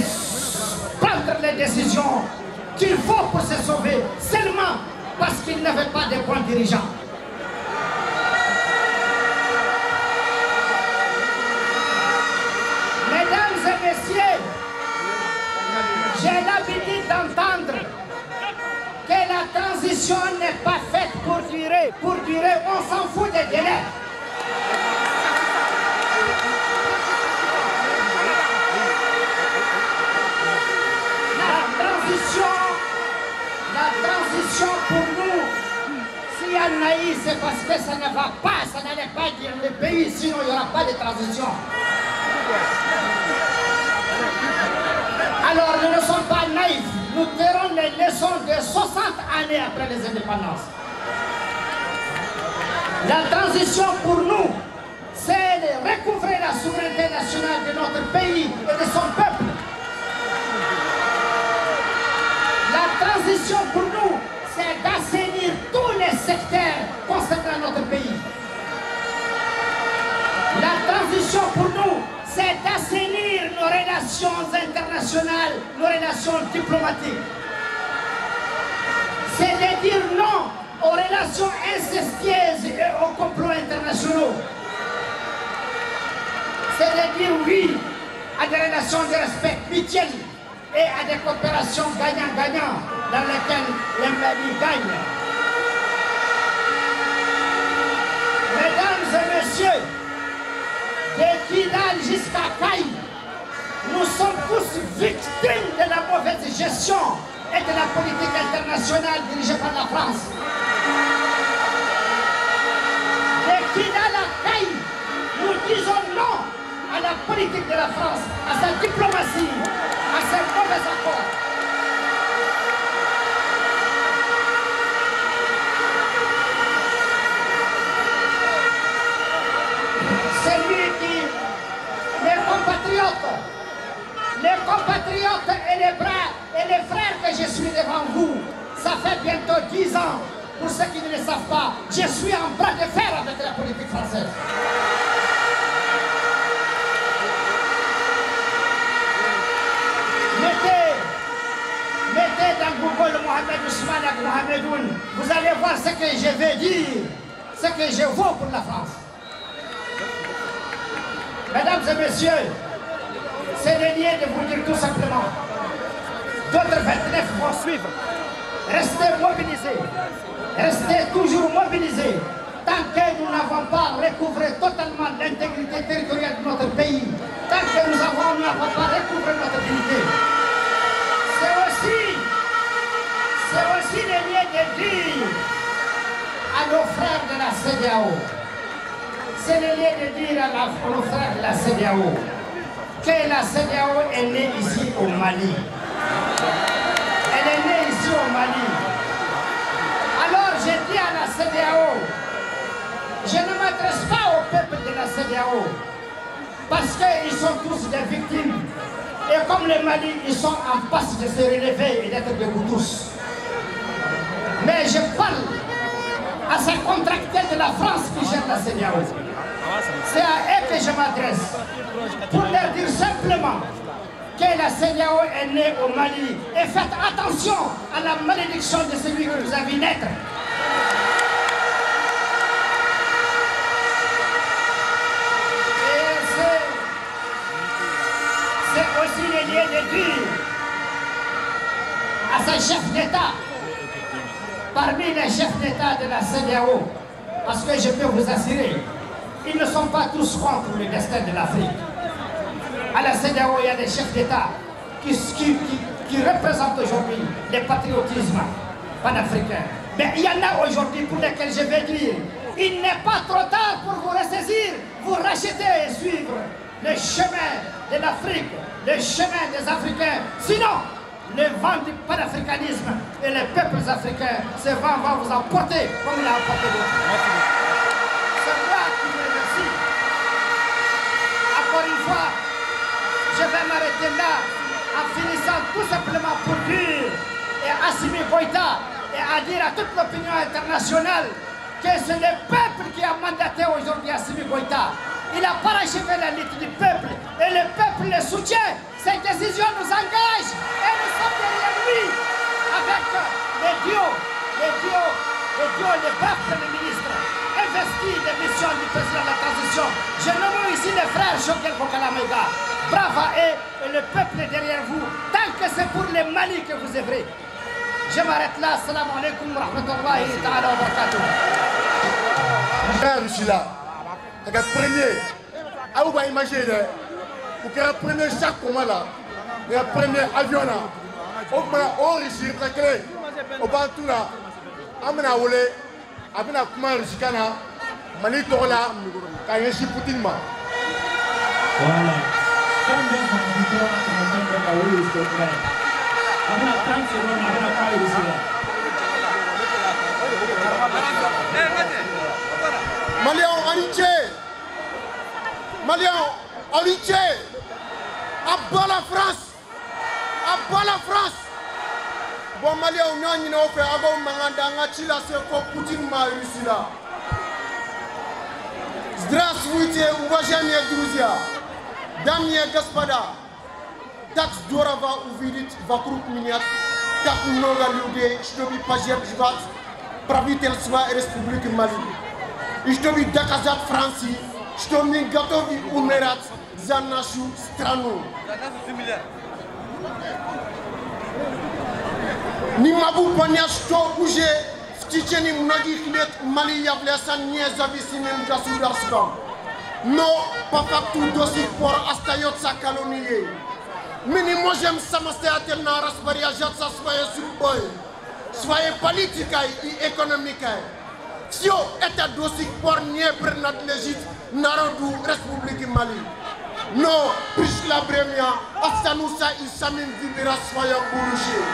[SPEAKER 10] prendre les décisions qu'il faut pour se sauver seulement parce qu'il n'avait pas de bons dirigeants. Mesdames et messieurs, j'ai l'habitude d'entendre que la transition n'est pas faite pour durer. Pour durer, on s'en fout des délais. La transition pour nous, s'il y a naïf, c'est parce que ça ne va pas, ça n'allait pas dire le pays, sinon il n'y aura pas de transition. Alors nous ne sommes pas naïfs, nous tirons les leçons de 60 années après les indépendances. La transition pour nous, c'est de recouvrer la souveraineté nationale de notre pays et de son peuple. La transition pour nous, c'est d'assainir tous les secteurs concernant notre pays. La transition pour nous, c'est d'assainir nos relations internationales, nos relations diplomatiques. C'est de dire non aux relations incestueuses et aux complots internationaux. C'est de dire oui à des relations de respect mutuel et à des coopérations gagnant-gagnant dans lesquelles les Mali gagnent. Mesdames et messieurs, de Kidal jusqu'à Caille, nous sommes tous victimes de la mauvaise gestion et de la politique internationale dirigée par la France. De Kidal à Caille, nous disons non à la politique de la France, à sa diplomatie, à ses mauvais accords. C'est lui qui, les compatriotes et les bras et les frères que je suis devant vous, ça fait bientôt 10 ans. Pour ceux qui ne le savent pas, je suis en bras de fer avec la politique française. Mettez dans Google Mohamed Ousmane ak Mohamedoun, vous allez voir ce que je vais dire, ce que je vaux pour la France. Mesdames et messieurs, c'est le lieu de vous dire tout simplement, d'autres 29 vont suivre. Restez mobilisés, restez toujours mobilisés, tant que nous n'avons pas recouvré totalement l'intégrité territoriale de notre pays, tant que nous n'avons pas recouvré notre dignité. C'est aussi le lieu de dire à nos frères de la CEDEAO, c'est le lieu de dire à nos frères de la CEDEAO que la CEDEAO est née ici au Mali. Elle est née ici au Mali. Alors je dis à la CEDEAO, je ne m'adresse pas au peuple de la CEDEAO parce qu'ils sont tous des victimes. Et comme les Mali, ils sont en passe de se relever et d'être debout tous. Mais je parle à ces contracteurs de la France qui gèrent la CEDEAO. C'est à eux que je m'adresse pour leur dire simplement que la CEDEAO est née au Mali. Et faites attention à la malédiction de celui que vous avez naître. C'est aussi le lieu de dire à ces chefs d'État, parmi les chefs d'État de la CEDEAO, parce que je peux vous assurer, ils ne sont pas tous contre le destin de l'Afrique. À la CEDEAO, il y a des chefs d'État qui représentent aujourd'hui le patriotisme panafricain. Mais il y en a aujourd'hui pour lesquels je vais dire, il n'est pas trop tard pour vous ressaisir, vous racheter et suivre le chemin de l'Afrique, le chemin des Africains. Sinon, le vent du panafricanisme et les peuples africains, ce vent va vous emporter comme il a emporté d'autres. C'est moi qui vous remercie. Encore une fois, je vais m'arrêter là en finissant tout simplement pour dire et à Assimi Goïta et à dire à toute l'opinion internationale que c'est le peuple qui a mandaté aujourd'hui Assimi Goïta. Il a parachevé la lutte du peuple et peuple le soutient. Cette décision nous engage et nous sommes derrière lui avec les duos, le Premier ministre, investi des missions du président de la transition. Je nomme ici les frères Choguel Bokalamega. Bravo à eux et le peuple est derrière vous. Tant que c'est pour le Mali que vous œuvrez. Je m'arrête là. Salam alaikum wa rahmatullahi ta'ala wa barakatuh.
[SPEAKER 9] Je suis là. Le premier. Ah, vous pouvez imaginer. Pour que le premier chaque combat là, le premier avion là, on réussit très clair. Au bas tout là, on a volé, on a comment réussi là, Mali Tola, quand il réussit Poutine. Voilà. Malien en entier, à bas la France, bon Malien on a fait avant Manganda, Chila c'est pour Poutine ma Russie là. Здравствуйте, уважаемые друзья, дамы и господа, так здорово увидеть вокруг меня так много людей, чтобы поддерживать правительство Республики Мали, и чтобы доказать Франции, что мы готовы умирать за нашу страну. Не могу понять, что уже в течение многих лет Мали является независимым государством, но по факту до сих пор остается колонией. Мы не можем самостоятельно распоряжаться своей судьбой, своей политикой и экономикой. Все это до сих пор не принадлежит народу Республики Мали. Но пришло время останутся и самим выбирать свое будущее.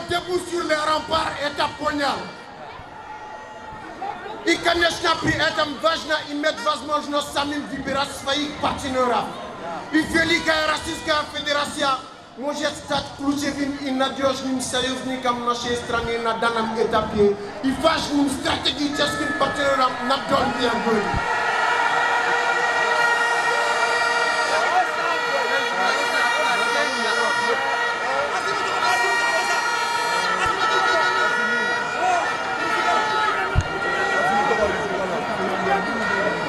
[SPEAKER 9] Debout sur les remparts est à poignard. I конечно при этом важно иметь возможность самим выбирать своих партнеров. И Великая Российская Федерация может стать ключевым и надежным союзником нашей страны на данном этапе и важным стратегическим партнером на долгие годы.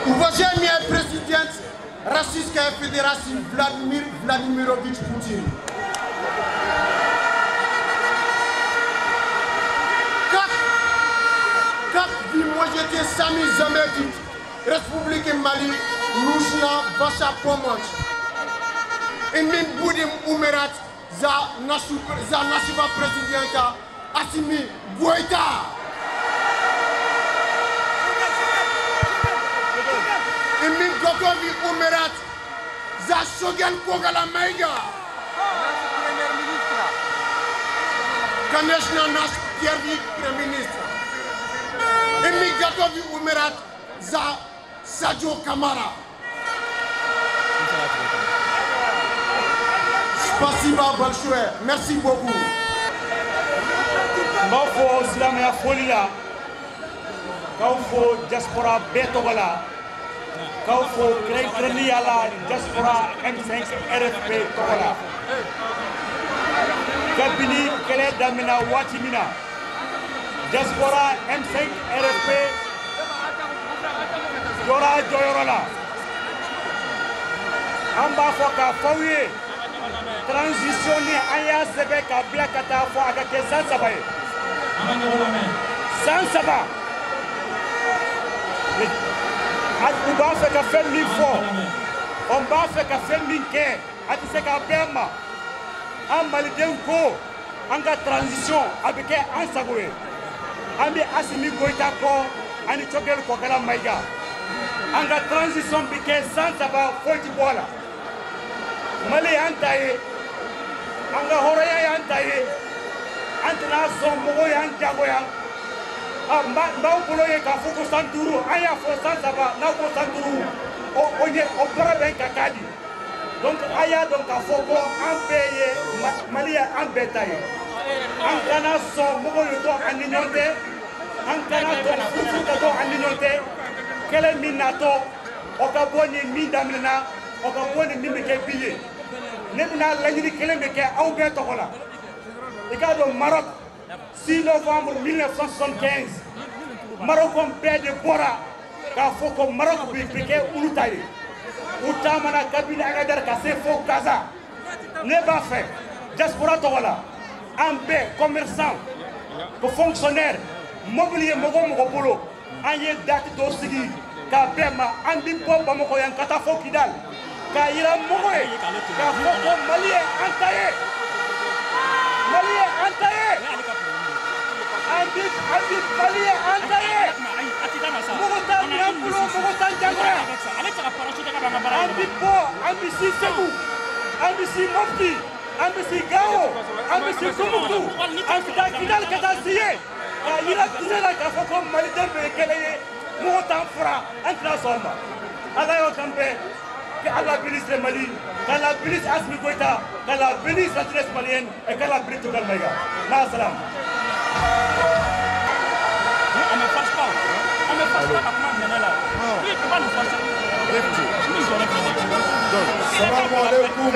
[SPEAKER 9] Уважаемый президент Российской Федерации Владимир Владимирович Путин, как вы можете сами заметить, Республике Мали нужна ваша помощь. И мы будем умирать за нашего президента Assimi Goïta. И мы готовы умирать за Choguel Bokalamega. Конечно, наш первый премьер-министр. И мы готовы умирать за Sadio Kamara. Спасибо большое. Merci beaucoup.
[SPEAKER 4] Mafo Islamia Folia, Kaufo Diaspora Betogala, Kaufo Kreniala Diaspora M5 RFP Togola. Kabini Kele Damina Watimina, Diaspora M5 RFP Yora Joyorola. Amba Foka Fouye, transitionner Aya Sebeka Blakata Fo Agake Sansabaye. Sansaba. On va faire qu'à faire mille fois. On va faire qu'à faire mille quais. À tout ce qu'à faire. En Malidien Ko, en cas transition avec un Sagoué. En bien Assimi Goïta Ko, en Choguel Bokalamega. En cas transition avec Sansaba, Foti Bola. Mali Antaye, en cas Horaya Antaye. Antena son mogo yang jago yang mbau pulo ye ka fuku santuru aya fo sansaba na ko santuru o bara ben kakadi donc
[SPEAKER 11] aya donc a fɔ ko an bɛɛ ye Mali ye an bɛɛ ta ye an kana sɔn mɔgɔw ye to an ni ɲɔgɔn tɛ an kana to fufu ka to an ni ɲɔgɔn tɛ kɛlɛ min natɔ o ka bɔ ni min daminɛna o ka bɔ ni min bɛ kɛ bi ye ne bɛna laɲini kelen bɛ kɛ aw bɛɛ tɔgɔ la i k'a dɔn Maroc 6 novembre 1975 Marocain bɛɛ de bɔra k'a fɔ ko Maroc bɛ kɛ olu ta ye u taamana kabini Agadar ka se fo Gaza ne b'a fɛ diaspora tɔgɔ la an bɛɛ commerçant ko fonctionnaire mobili ye mɔgɔ o mɔgɔ bolo an ye date dɔ sigi k'a bɛɛ ma an bi bɔ Bamako yan ka taa fo Kidal k'a yira mɔgɔ ye k'a fɔ ko Mali ye an ta ye Mali ye an ta ye an bi Mali ye an ta ye mɔgɔ t'a minɛn bolo mɔgɔ t'a jagoya an bi bɔ an bi si Segu an bi si Mopti an bi si Gao an bi si Tombouctou an bi taa Kidal ka taa si ye k'a yira diinɛ la k'a fɔ ko Maliden bɛɛ ye kelen ye mɔgɔ t'an fura an tɛna sɔn ma Ala y'o kan bɛɛ que Allah bénisse le Mali, qu'Allah bénisse Assimi Goïta, qu'Allah bénisse la jeunesse malienne et qu'Allah bénisse tout le Maïga. Ma salam.
[SPEAKER 3] On ne force pas. On ne force pas comment on est là. Il ne peut pas nous forcer.
[SPEAKER 12] Salam alaikum.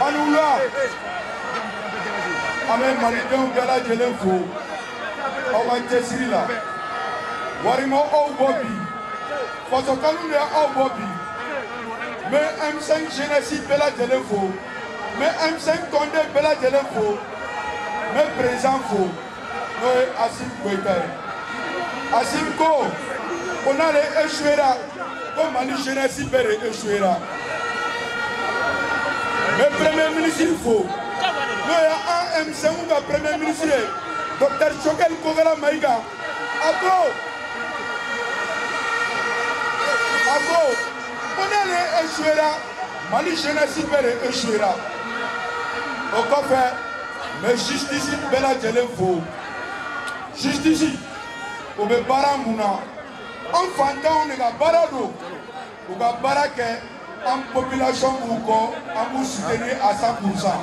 [SPEAKER 12] Anoula. Amen Malidenw bɛɛ lajɛlen fo. Aw ka cɛsiri la. Warima aw bɔ bi. Faso kanu de aw bɔ bi. N bɛ M5 jeunesse bɛɛ lajɛlen fo. N bɛ M5 tɔnden bɛɛ lajɛlen fo. N bɛ président fo. N'o ye Assimi Goïta ye. Assimi ko n'ale échouera ko Mali jeunesse bɛɛ de échouera. N bɛ premier ministre fo. N'o ye an M5 ka premier ministre ye. Dr Choguel Kokala Maïga. Ako n'ale échouera Mali jeunesse bɛɛ de échouera. O kɔfɛ n bɛ justice bɛɛ lajɛlen fo. Justice o bɛ baara mun na an fantanw de ka baara don u ka baara kɛ an population b'u kɔ an b'u soutenir à 100%.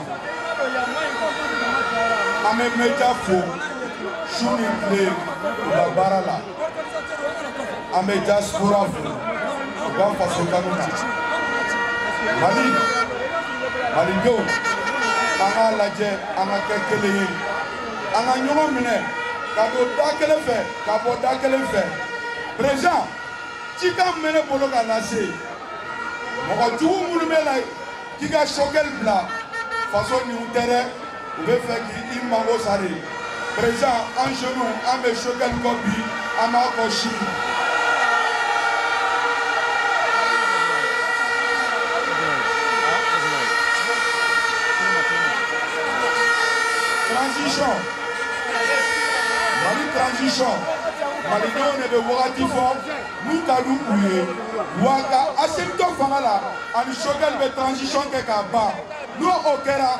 [SPEAKER 12] An bɛ média fo su ni tile u ka baara la an bɛ diaspora fo u ka faso kanu na Malidenw an k'a lajɛ an ka kɛ kelen ye an ka ɲɔgɔn minɛ ka don da kelen fɛ ka bɔ da kelen fɛ. Président cikan min bɛ ne bolo ka lase mɔgɔ jugu minnu bɛ na k'i ka Choguel bila faso nin tɛ dɛ u bɛ fɛ k'i mago sa de. Président an jeunes an bɛ Choguel kɔ bi an b'a kɔ sini. Transition Mali transition Malidenw de bɛ wagati fɔ n'u ka di u ye wa ka Assimi to fanga la ani Choguel bɛ transition kɛ k'a ban n'o o kɛra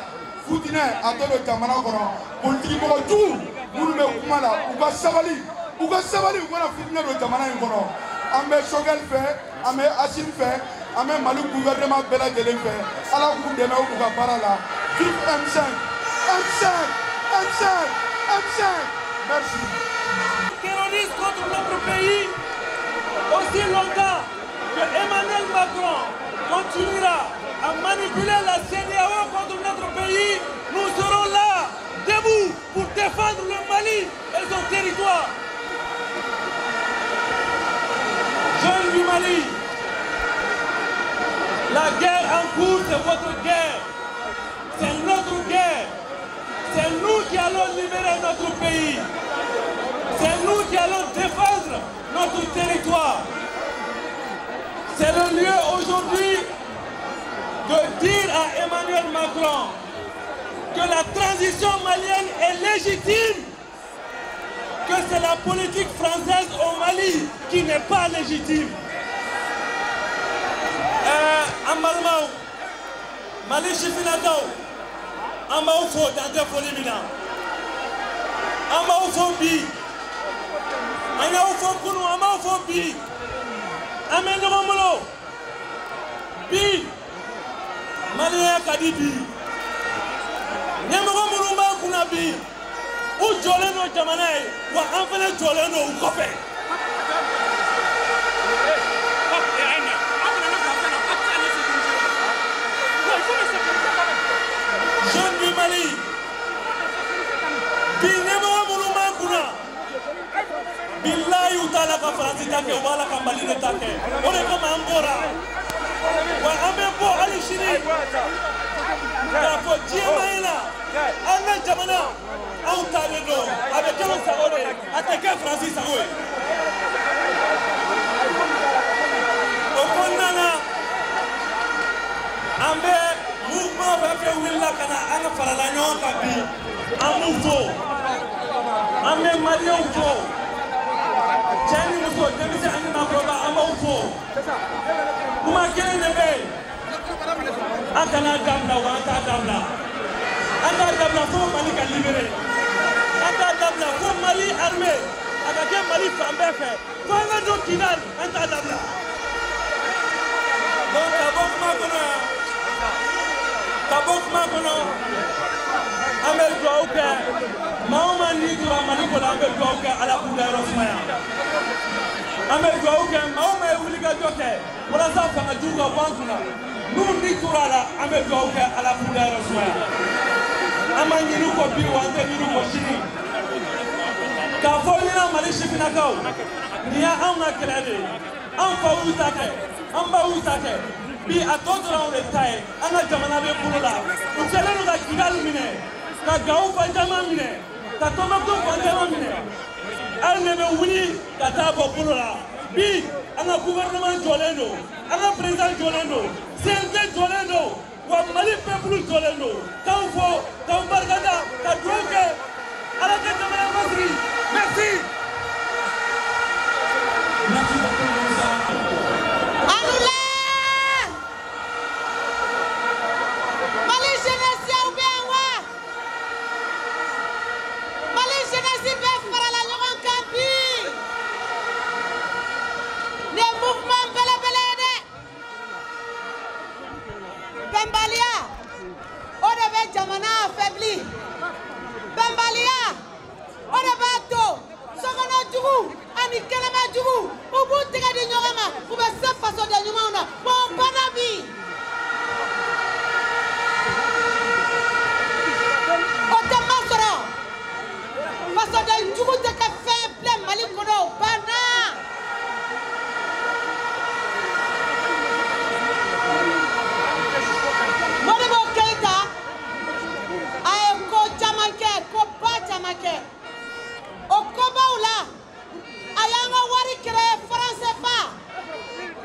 [SPEAKER 12] futinɛ a tɔ don jamana kɔnɔ politiki mɔgɔ jugu minnu bɛ kuma la u ka sabali u kana futinɛ don jamana in kɔnɔ. An bɛ Choguel fɛ an bɛ Assimi fɛ an bɛ Mali gouvernement bɛɛ lajɛlen fɛ Ala k'u dɛmɛ u ka baara la. Vive M5 M5 M5 M5. Merci.
[SPEAKER 13] Terroriste contre notre pays, aussi longtemps que Emmanuel Macron continuera à manipuler la CEDEAO contre notre pays, nous serons là, debout, pour défendre le Mali et son territoire. Jeunes du Mali, la guerre en cours, c'est votre guerre, c'est notre guerre. C'est nous qui allons libérer notre pays. C'est nous qui allons défendre notre territoire. C'est le lieu aujourd'hui de dire à Emmanuel Macron que la transition malienne est légitime, que c'est la politique française au Mali qui n'est pas légitime. Amalmao, Mali Chifinatao, Amao fo dante folimina Amao fo bi Anyao fo kunu Amao fo bi Amen no molo bi ka di bi ɲɛmɔgɔ minnu b'an kunna bi u jɔlen don jamana ye wa an fana jɔlen don u kɔfɛ. Jeunes du Mali bi ɲɛmɔgɔ minnu b'an kunna bilayi u t'a la ka Faransi ta kɛ u b'a la ka Mali de ta kɛ o de kama an bɔra wa an bɛ bɔ hali sini k'a fɔ diɲɛ maɲi na an ka jamana anw taalen don a bɛ kɛ anw sago de ye a tɛ kɛ Faransi sago ye. O kɔnɔna na an bɛ mouvement fɛn fɛn wulila ka na an ka farala ɲɔgɔn kan bi an b'u fo an bɛ maliyɛnw fo cɛ ni muso denmisɛn ani maakɔrɔba an b'aw fo kuma kelen de bɛ yen an kana dabila wa an t'a dabila an t'a dabila fo Mali ka libéré an t'a dabila fo Mali armée a ka kɛ Mali fan bɛɛ fɛ fo an ka don Kidal an t'a dabila donc ka bɔ kuma kɔnɔ yan ka bɔ kuma kɔnɔ an bɛ dugawu kɛ maa o maa n'i tora Mali kɔnɔ an bɛ dugawu kɛ Ala k'u ka yɔrɔ sumaya an bɛ dugawu kɛ maa o maa ye wulikajɔ kɛ walasa fangajugu ka bɔ an kunna n'u ni tora a la an bɛ dugawu kɛ Ala k'u ka yɔrɔ sumaya an ma ɲini kɔ bi wa an tɛ ɲini kɔ sini k'a fɔ ɲɛna Mali sifinnakaw nin ye anw ka kɛlɛ de ye anw faw y'u ta kɛ an baw y'u ta kɛ bi a tɔ tora anw de ta ye an ka jamana bɛ bolo la u kɛlen don ka Kigali minɛ ka Gawo fanjama minɛ ka Tɔnbɔkutu fanjama minɛ hali ne bɛ wuli ka taa bɔ bolo la bi an ka gouvernement jɔlen don an ka président jɔlen don CNT jɔlen don wa Mali peuple jɔlen don k'anw fo k'anw barikada ka dugawu kɛ Ala ka jamana basigi merci.
[SPEAKER 5] Merci beaucoup Moussa.
[SPEAKER 8] Mali jeunesse yaw bɛ yan wa Mali jeunesse bɛɛ farala ɲɔgɔn kan bi nin ye mouvement belebele ye dɛ bɛnbaliya o de bɛ jamana affaibli bɛnbaliya o de b'a to sokɔnɔjugu ani kɛnɛmajugu u b'u tigɛ di ɲɔgɔn ma u bɛ se fasoden ɲumanw na bon o banna bi. Fasoden jugu tɛ kɛ fɛn bilen Mali kɔnɔ o banna. Modibo Keita a ye ko caman kɛ koba caman kɛ o kobaw la a y'an ka wari créé franc CFA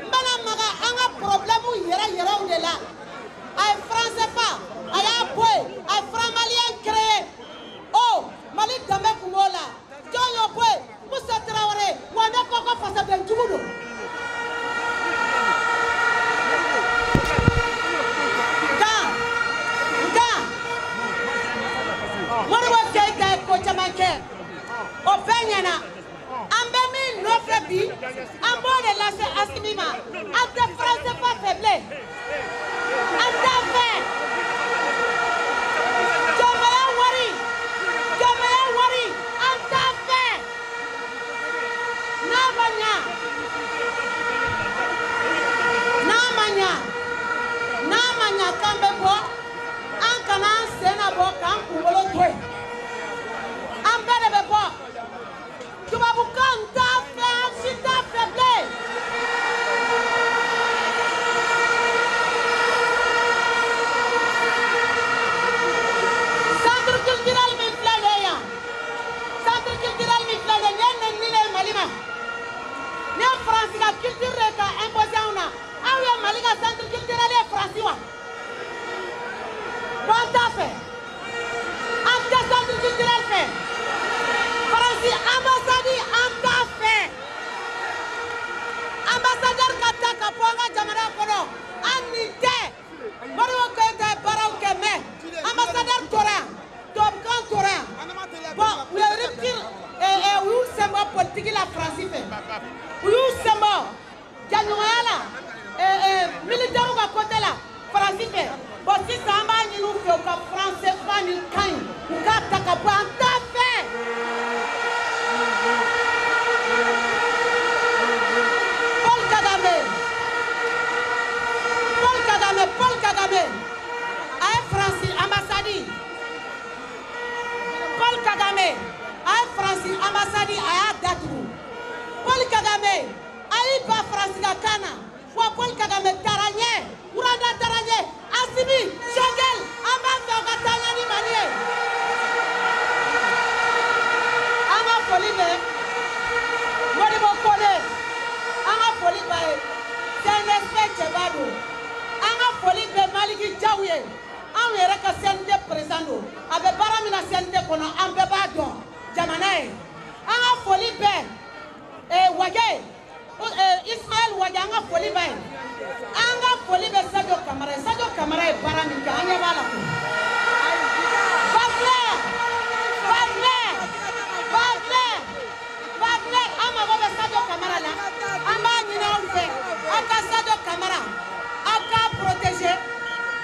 [SPEAKER 8] n bɛna maga an ka problème yɛrɛw de la a ye franc CFA a y'a bɔ yen a ye franc malien créé oh Mali danbe kun b'o la jɔn y'o bɔ yen Musa Traoré wa ne ko ko fasoden jugu don. Nka Modibo Keita ye ko caman kɛ o bɛɛ ɲɛna an bɛ min nɔfɛ bi an b'o de lase Asimi ma an tɛ franc CFA fɛ bilen an t'a fɛ. Jɔnmaya wari an t'a fɛ n'a ma ɲa k'an bɛ bɔ an kana an sen na bɔ k'an kunkolo to yen an bɛɛ de bɛ bɔ tubabukan t'a fɛ an si t'a fɛ bilen. Centre culturel min filɛ nin ye yan centre culturel min filɛ nin ye nin ye nɛnini de ye Mali ma ne ye Faransi ka culture de ka imposé anw na aw ye Mali ka centre culturel ye Faransi wa bon an t'a fɛ an tɛ centre culturel fɛ Faransi ambassade an t'a fɛ ambassadeur ka ta ka bɔ an ka jamana kɔnɔ an nin tɛ Modibo Keita ye baaraw kɛ mais ambassadeur tora yan tubabukan tora yan bon u ye rupture u y'u sen bɔ politique la Faransi fɛ u y'u sen bɔ jɛɲɔgɔnya la militaire ka côté la Faransi fɛ bon sisan fɛ u ka français fa ni kan u k'a ta ka bɔ an t'a fɛ. Paul Kagame a ye Faransi ambassade. Paul Kagame a ye Faransi ambassade a y'a datugu. Paul Kagame a y'i ba Faransi ka kan na wa Paul Kagame taara ɲɛ Wurada taara ɲɛ Asimi Shogel an b'a fɛ u ka taa ɲɛ ni Mali ye. An ka foli bɛ Modibo Kone an ka foli b'a ye CNSP cɛba don. An ka foli bɛ Maliki Jaw ye anw yɛrɛ ka CNT président don a bɛ baara min na CNT kɔnɔ an bɛɛ b'a dɔn jamana ye. An ka foli bɛ Wage Ismaël Wage an ka foli bɛ an ka foli bɛ Sadio Kamara ye. Sadio Kamara ye baara min kɛ an ɲɛ b'a la ko Wagner an mago bɛ Sadio Kamara la an b'a ɲini aw fɛ aw ka Sadio Kamara aw k'a protéger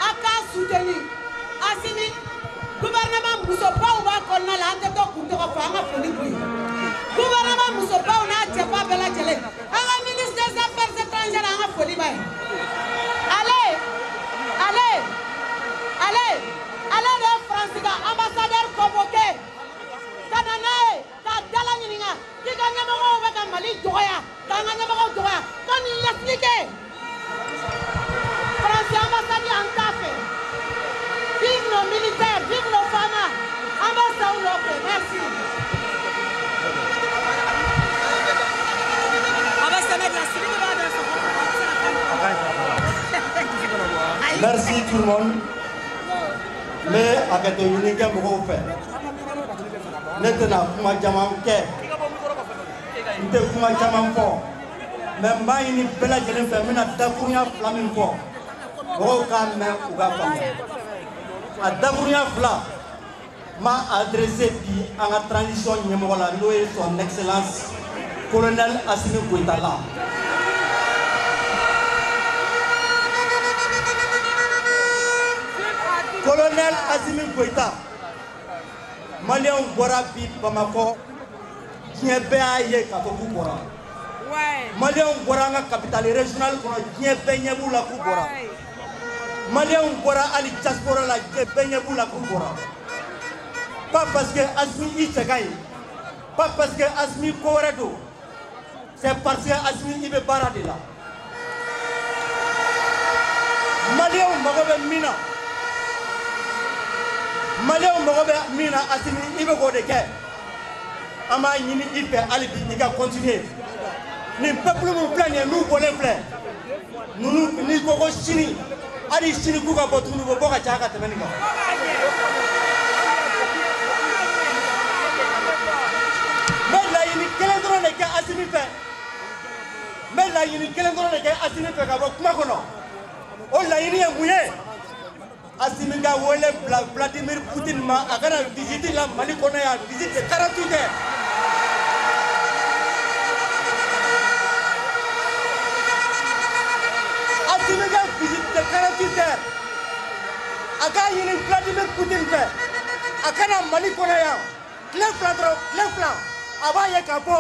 [SPEAKER 8] aw k'a soutenir. Asimi gouvernement musobaw b'a kɔnɔna la an tɛ to kun tɔgɔ fɔ an ka foli b'u ye. Gouvernement musobaw n'a cɛba bɛɛ lajɛlen an ka ministre des affaires étrangères an ka foli b'a ye. Ale de ye Faransi ka ambassadeur convoqué ka na n'a ye k'a dala ɲininka k'i ka ɲɛmɔgɔw bɛ ka Mali dɔgɔya k'an ka ɲɛmɔgɔw dɔgɔya ko nin ye expliqué. Faransi ambassade an t'a fɛ. Vive nos militaires, vive nos femmes. An b'a sa u nɔfɛ. Merci.
[SPEAKER 14] Merci tout le monde. Mais avec des uniques mots faits. Maintenant, kuma jaman kɛ. N tɛ kuma caman fɔ. Mais n b'a ɲini bɛɛ lajɛlen fɛ n bɛna dakurunya fila min fɔ. Mɔgɔw k'a mɛn u k'a faamuya. A dakurunya fila n b'a adressé bi an ka transition ɲɛmɔgɔ la n'o ye son excellence colonel Assimi Goïta la. Colonel Assimi Goïta, Maliens bɔra bi Bamako, diɲɛ bɛɛ y'a ye k'a fɔ k'u bɔra. Maliens bɔra an ka capitale régionale kɔnɔ, diɲɛ bɛɛ ɲɛ b'u la k'u bɔra. Maliens bɔra hali diaspora la, diɲɛ bɛɛ ɲɛ b'u la k'u bɔra. Pas parce que Assimi i cɛ ka ɲi, pas parce que Assimi ko wɛrɛ don, c'est parce que Assimi i bɛ baara de la. Maliens mago bɛ min na. Maliens mago bɛ min na Assimi i bɛ k'o de kɛ. An b'a ɲini i fɛ hali bi i ka continuer. Nin peuple min filɛ nin ye n'u bɔlen filɛ, ninnu n'i ko ko sini, hali sini k'u ka bɔ tuguni u bɛ bɔ ka caya ka tɛmɛ nin kan. N bɛ laɲini kelen dɔrɔn de kɛ Assimi fɛ. N bɛ laɲini kelen dɔrɔn de kɛ Assimi fɛ ka bɔ kuma kɔnɔ. O laɲini ye mun ye? Assimi ka wele bila Vladimir Poutine ma a kana visite la Mali kɔnɔ yan visite 48 heures. Assimi ka visite 48 heures. A ka ɲini Vladimir Poutine fɛ a kana Mali kɔnɔ yan tile fila dɔrɔn tile fila a b'a ye k'a fɔ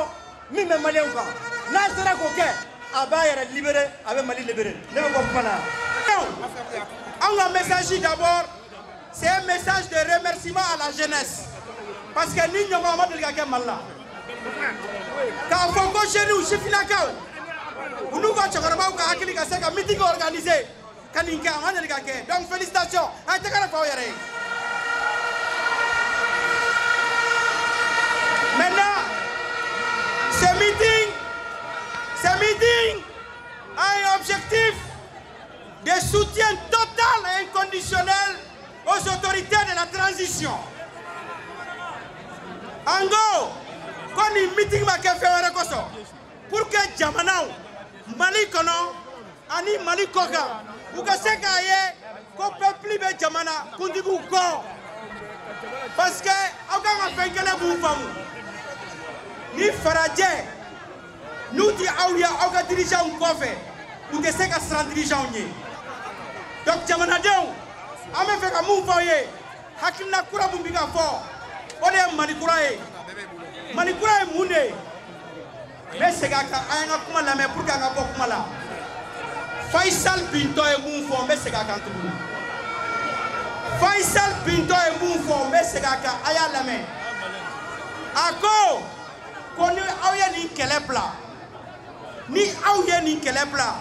[SPEAKER 14] min bɛ Maliens kan n'a sera k'o kɛ a b'a yɛrɛ libérer a bɛ Mali libérer ne bɛ bɔ kuma na.
[SPEAKER 9] Un message d'abord, c'est un message de remerciement à la jeunesse. Parce que nous n'avons pas de quelqu'un mal là. Quand on voit chez nous, chez Finakao, nous nous voyons un meeting organisé. Donc félicitations. Maintenant, ce meeting a un objectif de soutien total et inconditionnel aux autorités de la transition. Ango, quand il meeting ma fait pour que Jamanao, Mali Kono, Ani Mali Koka, ou que c'est qu'on peut plus de Jamana, qu'on dit qu'on parce que, on a fait que les bouffons, ni Faradje, nous dit Aouya, on a dirigé un coffre, ou que c'est qu'à se rendre dirigeant. Donc, Jamanadeo, an bɛ fɛ ka mun fɔ ye hakilina kura mun bɛ ka fɔ o de ye Mali kura ye Mali kura ye mun de ye n bɛ segin a kan an y'an ka kuma lamɛn pour que an ka bɔ kuma la Faisal Binto ye mun fɔ n bɛ segin a kan tuguni Faisal Binto ye mun fɔ n bɛ segin a kan a y'a lamɛn a ko ni aw ye nin kɛlɛ bila ni aw ye nin kɛlɛ bila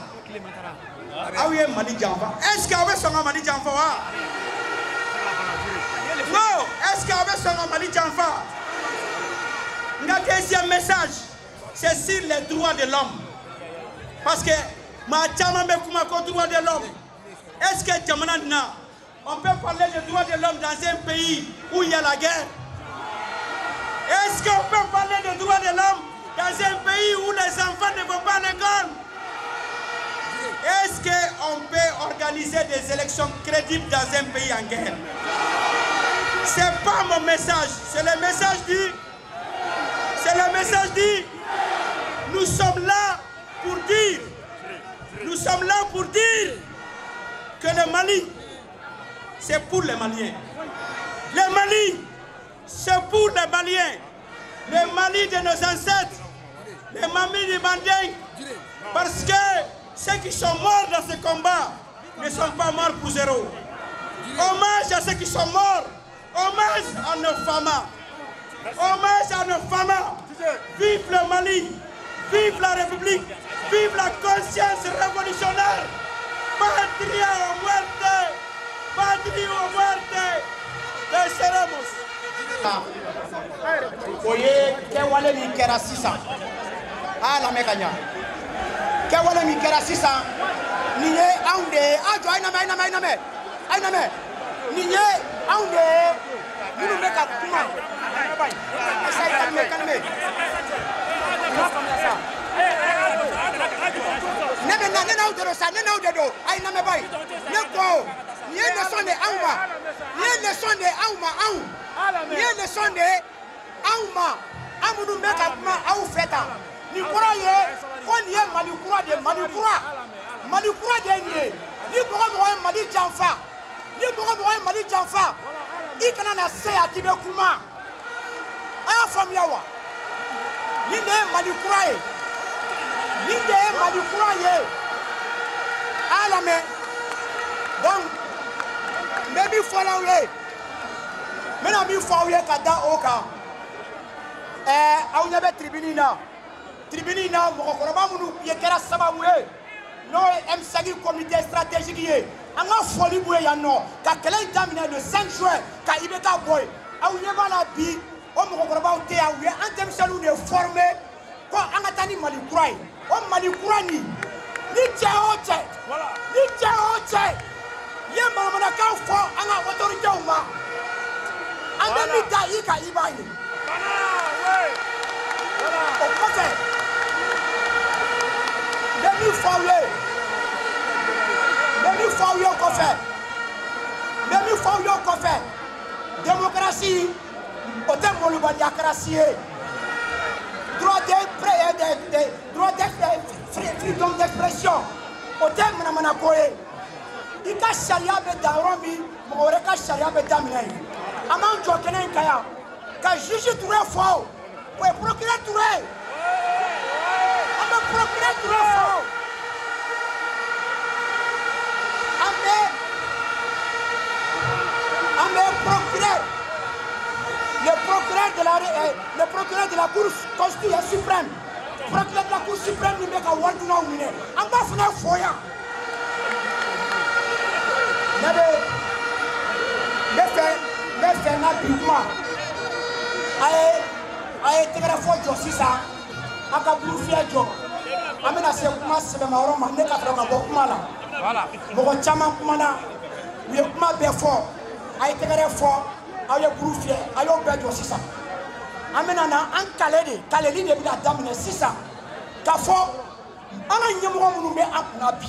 [SPEAKER 9] aw ye Mali janfa est-ce que aw bɛ sɔn ka Mali janfa wa non est-ce que aw bɛ sɔn ka Mali janfa n ka deuxième message c'est sur les droits de l'homme parce que maa caman bɛ kuma ko droits de l'homme est-ce que jamana nin na on peut parler de droits de l'homme dans un pays où il y a la guerre? Est-ce qu'on peut parler de droits de l'homme dans un pays où les enfants ne vont pas à l'école? Est-ce qu'on peut organiser des élections crédibles dans un pays en guerre? Ce n'est pas mon message, c'est le message dit. C'est le message dit. Nous sommes là pour dire. Nous sommes là pour dire que le Mali, c'est pour les Maliens. Le Mali, c'est pour les Maliens. Le Mali de nos ancêtres, les mamies du Manding, parce que ceux qui sont morts dans ce combat ne sont pas morts pour zéro. Hommage à ceux qui sont morts. Hommage à nos femmes. Hommage à nos femmes. Vive le Mali. Vive la République. Vive la conscience révolutionnaire. Patria o muerte. Patria o muerte. Venceremos.
[SPEAKER 15] Oye, kɛwale min kɛra sisan a lamɛn ka ɲa kɛwale min kɛra sisan nin ye anw de ye a jɔ a ye lamɛn a ye lamɛn nin ye anw de ye minnu bɛ ka kuma essaye calmer ne n'aw de don sa ne n'aw de don a ye lamɛn ba ye ne ko nin ye leçon de anw ma nin ye leçon de anw ma anw nin ye leçon de anw ma an minnu bɛ ka kuma aw fɛ tan nin kɔrɔ ye ko nin ye Mali kura de ye Mali kura de ye nin ye ni mɔgɔ mɔgɔ ye Mali janfa ni mɔgɔ mɔgɔ ye Mali janfa i kana na se yan k'i bɛ kuma a y'a faamuya wa nin de ye Mali kura ye nin de ye Mali kura ye a y'a lamɛn donc n bɛ min fɔ aw ye n bɛna min fɔ aw ye ka da o kan aw ɲɛ bɛ tribune na mɔgɔkɔrɔba minnu ye kɛra sababu ye n'o ye M5 comité stratégique ye an ka foli b'u ye yan nɔ ka kɛlɛ in daminɛ le 5 juin ka IBK bɔ yen aw ɲɛ b'a la bi o mɔgɔkɔrɔbaw tɛ yan u ye an denmisɛnninw de former ko an ka taa ni Mali kura ye o Mali kura nin ni cɛ o cɛ ye manamanakan fɔ an ka autoritéw ma an bɛ min ta i kan i b'a ye o kɔfɛ n bɛ min fɔ aw ye o kɔfɛ démocratie o tɛ molobaliyakarasi ye freedom d'expression o tɛ manamanako ye i ka sariya bɛ da yɔrɔ min mɔgɔ wɛrɛ ka sariya bɛ daminɛ yen an b'an jɔ kɛnɛ in kan yan ka juge Touré fɔ o ye procureur Touré an bɛ procureur Touré fɔ an bɛ le procureur de la Cour constitutionnelle suprême procureur de la Cour suprême min bɛ ka wari dunnaw minɛ an b'a fana fɔ yan ne bɛ fɛ n ka bi kuma a ye tɛgɛrɛ fɔ jɔ sisan a ka bulu fiyɛ jɔ an bɛna se kuma sɛbɛnma yɔrɔ ma ne ka sɔrɔ ka bɔ kuma la mɔgɔ caman kumana u ye kuma bɛɛ fɔ a ye tɛgɛrɛ fɔ aw ye bulu fiyɛ a y'o bɛɛ jɔ sisan an bɛna na an kaleli de bɛna daminɛ sisan k'a fɔ an ka ɲɛmɔgɔ minnu bɛ an kunna bi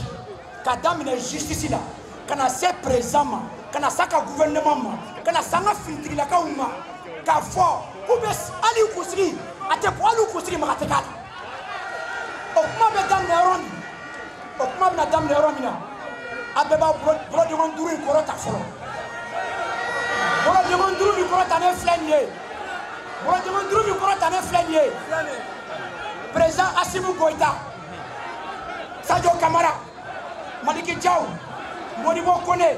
[SPEAKER 15] ka daminɛ justice la ka na se président ma ka na se ka gouvernement ma ka na se an ka finitigilakaw ma k'a fɔ k'u bɛ hali kunsigi a tɛ bɔ hali kunsigi ma a tɛ k'a la o kuma bɛ daminɛ yɔrɔ min o kuma bɛna daminɛ yɔrɔ min na abeba brodemon duru koro ta folo brodemon duru koro ta ne flenie brodemon duru koro ta ne flenie président Assimi Goïta Sadio Camara Maliki Diaw Modibo Kone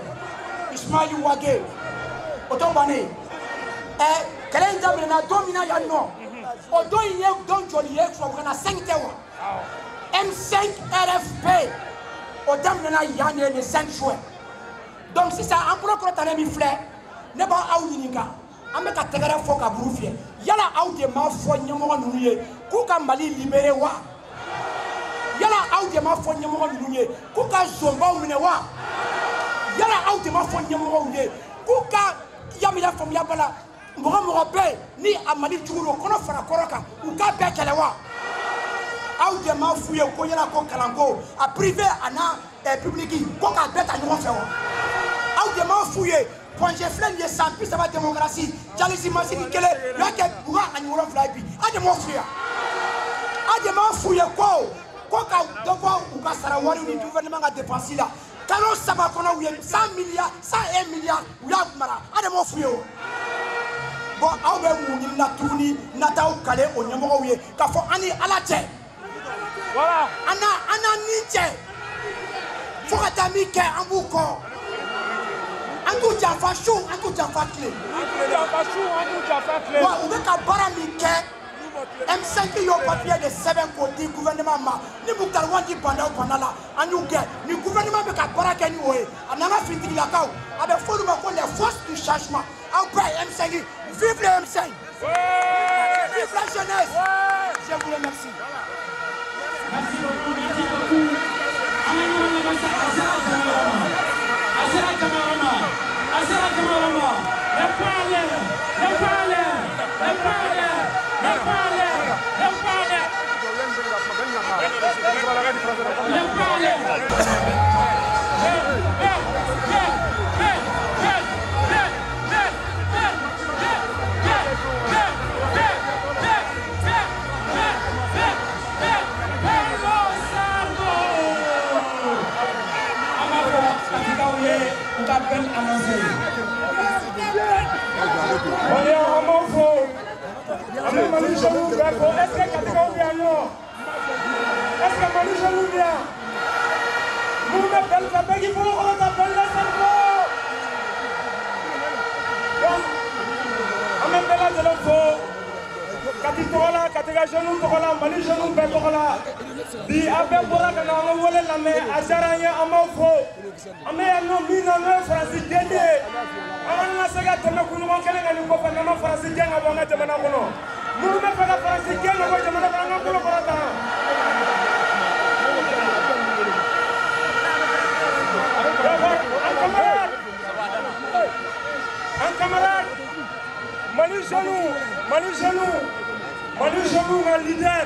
[SPEAKER 15] Ismaïl Ouagé Otobane kelen jamina na domina ya no odo ye don joli ye so na 5 tewa M5 RFP odam na ya ne 5 choix donc si ça en procure tane mi fleur ne ba aw yininga ambe ka tegara fo ka brufie yala aw de ma fo nyamo nuye ku ka Mali libéré wa yala aw de ma fo nyamo nuye ku ka zomba mine wa yala aw de ma fo nyamo nuye ku ka yamila fam yabala mɔgɔ bɛɛ ni a Mali jugu kɔnɔ fara kɔrɔ kan u ka bɛɛ kɛlɛ wa aw de ma f'u ye ko yala ko kalanko a privé a n'a public ko k'a bɛɛ ta ɲɔgɔn fɛ wa aw de ma f'u ye congé filɛ nin ye san 30 démocratie jalisi masini kelen u y'a kɛ 27 bi a de ma f'u ye a de ma f'u ye ko ka dɔ bɔ u ka sara wari ni gouvernement ka dépense la kalo 3 kɔnɔ u ye 100 milliards 101 milliards u y'a mara a de ma f'u ye o bon aw bɛ mun ɲini na tuguni nataw kale o ɲɛmɔgɔw ye k'a fɔ an ni ala cɛ voilà an n'a ni cɛ fo ka taa min kɛ an b'u kɔ an t'u janfa su an t'u janfa tile wa u bɛ ka baara min kɛ M5 y'o papier de sɛbɛn k'o di gouvernement ma ni Muktar Wandi banda o banda la an y'u gɛn ni gouvernement bɛ ka baara kɛ ni o ye a n'an ka finitigilakaw a bɛ fɔ olu ma ko les forces du changement aw bɛɛ ye M5 vive le M5 vive la jeunesse je vous remercie.
[SPEAKER 5] Merci beaucoup, merci beaucoup. Asera Kamarama,
[SPEAKER 11] Manu Jaloux, un leader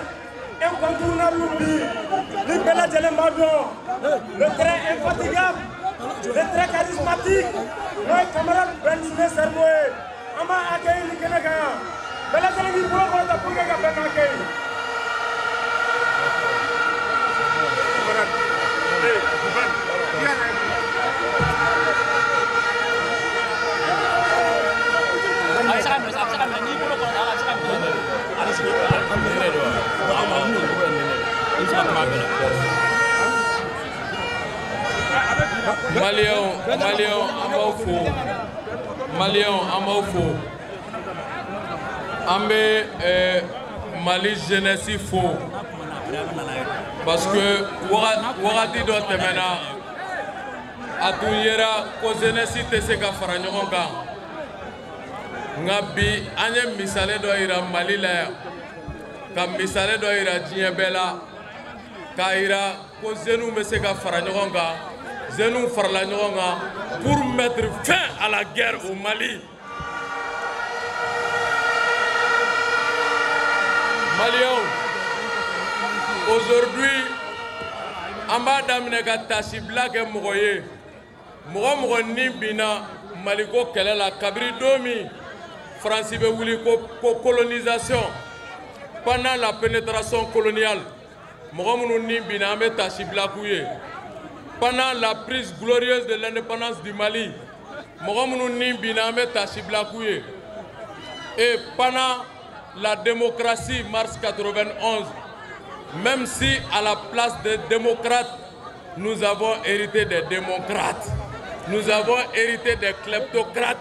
[SPEAKER 11] incontournable, le très infatigable, le très charismatique, notre camarade Ben Sermoé, Ama accueilli le Sénégal. Bella Sénégal, pour le pour que Ben accueille.
[SPEAKER 16] Maliens en faux. Ambe Mali jeunesse faux. Parce que Wagati doit te mener à tout yera ko jeunesse te se ka fara ɲɔgɔn kan. Nga bi an ye misale dɔ yira Mali la yan ka misale dɔ yira diɲɛ bɛɛ la k'a yira ko jeunes bɛ se ka fara ɲɔgɔn kan jeunes farala ɲɔgɔn kan pour mettre fin à la guerre au Mali. Maliens, aujourd'hui an b'a daminɛ ka tasibila kɛ mɔgɔ ye mɔgɔ ni bina Maliko kɛlɛ la kabiri don min France bɛ wuli ko colonisation pendant la pénétration coloniale mɔgɔ minnu ni bina an bɛ tasibila k'u ye pendant la prise glorieuse de l'indépendance du Mali, et pendant la démocratie mars 91, même si à la place des démocrates, nous avons hérité des démocrates, nous avons hérité des kleptocrates,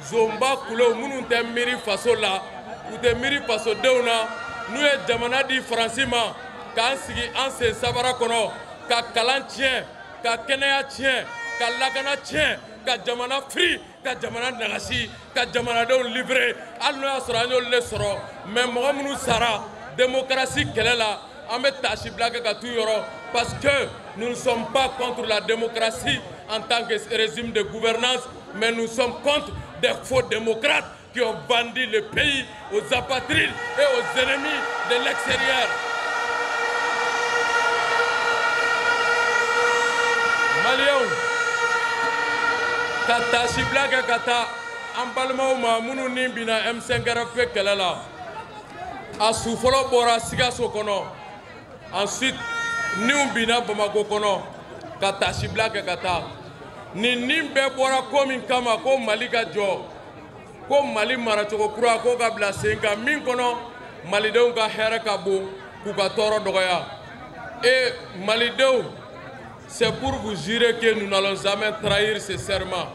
[SPEAKER 16] Zomba Kulo Mununte Miri Faso la, ou de Miri Faso Deuna, nous et Jamana di Francima, Kansigi Anse Sabara Kono, Ka Kalan tient, Ka Kenea tient, Ka Lagana tient, Ka Jamana free, Ka Jamana Nagashi, Ka Jamana Deun livré, Alnoya Soranyo le Soro, mais Mohamou Sara, démocratie qu'elle est là, Ahmed Tachi Blague Katuyoro, parce que nous ne sommes pas contre la démocratie en tant que régime de gouvernance, mais nous sommes contre des faux démocrates qui ont vendu le pays aux apatrides et aux ennemis de l'extérieur. Maliens, Kata Shiblaga Kata, Ambalma Munu Nimbina M5 Rafe Kalala, Asufolo Bora Siga Sokono, ensuite Nimbina Bamako Kono, Kata Shiblaga Kata. Ni nimbe bora komi kama ko Malika jo ko Mali marachoko kura ko ka bla senga min kono Malidenw ka hɛrɛ ka bon k'u ka tɔɔrɔ dɔgɔya. Et Malidenw, c'est pour vous jurer que nous n'allons jamais trahir ce serment.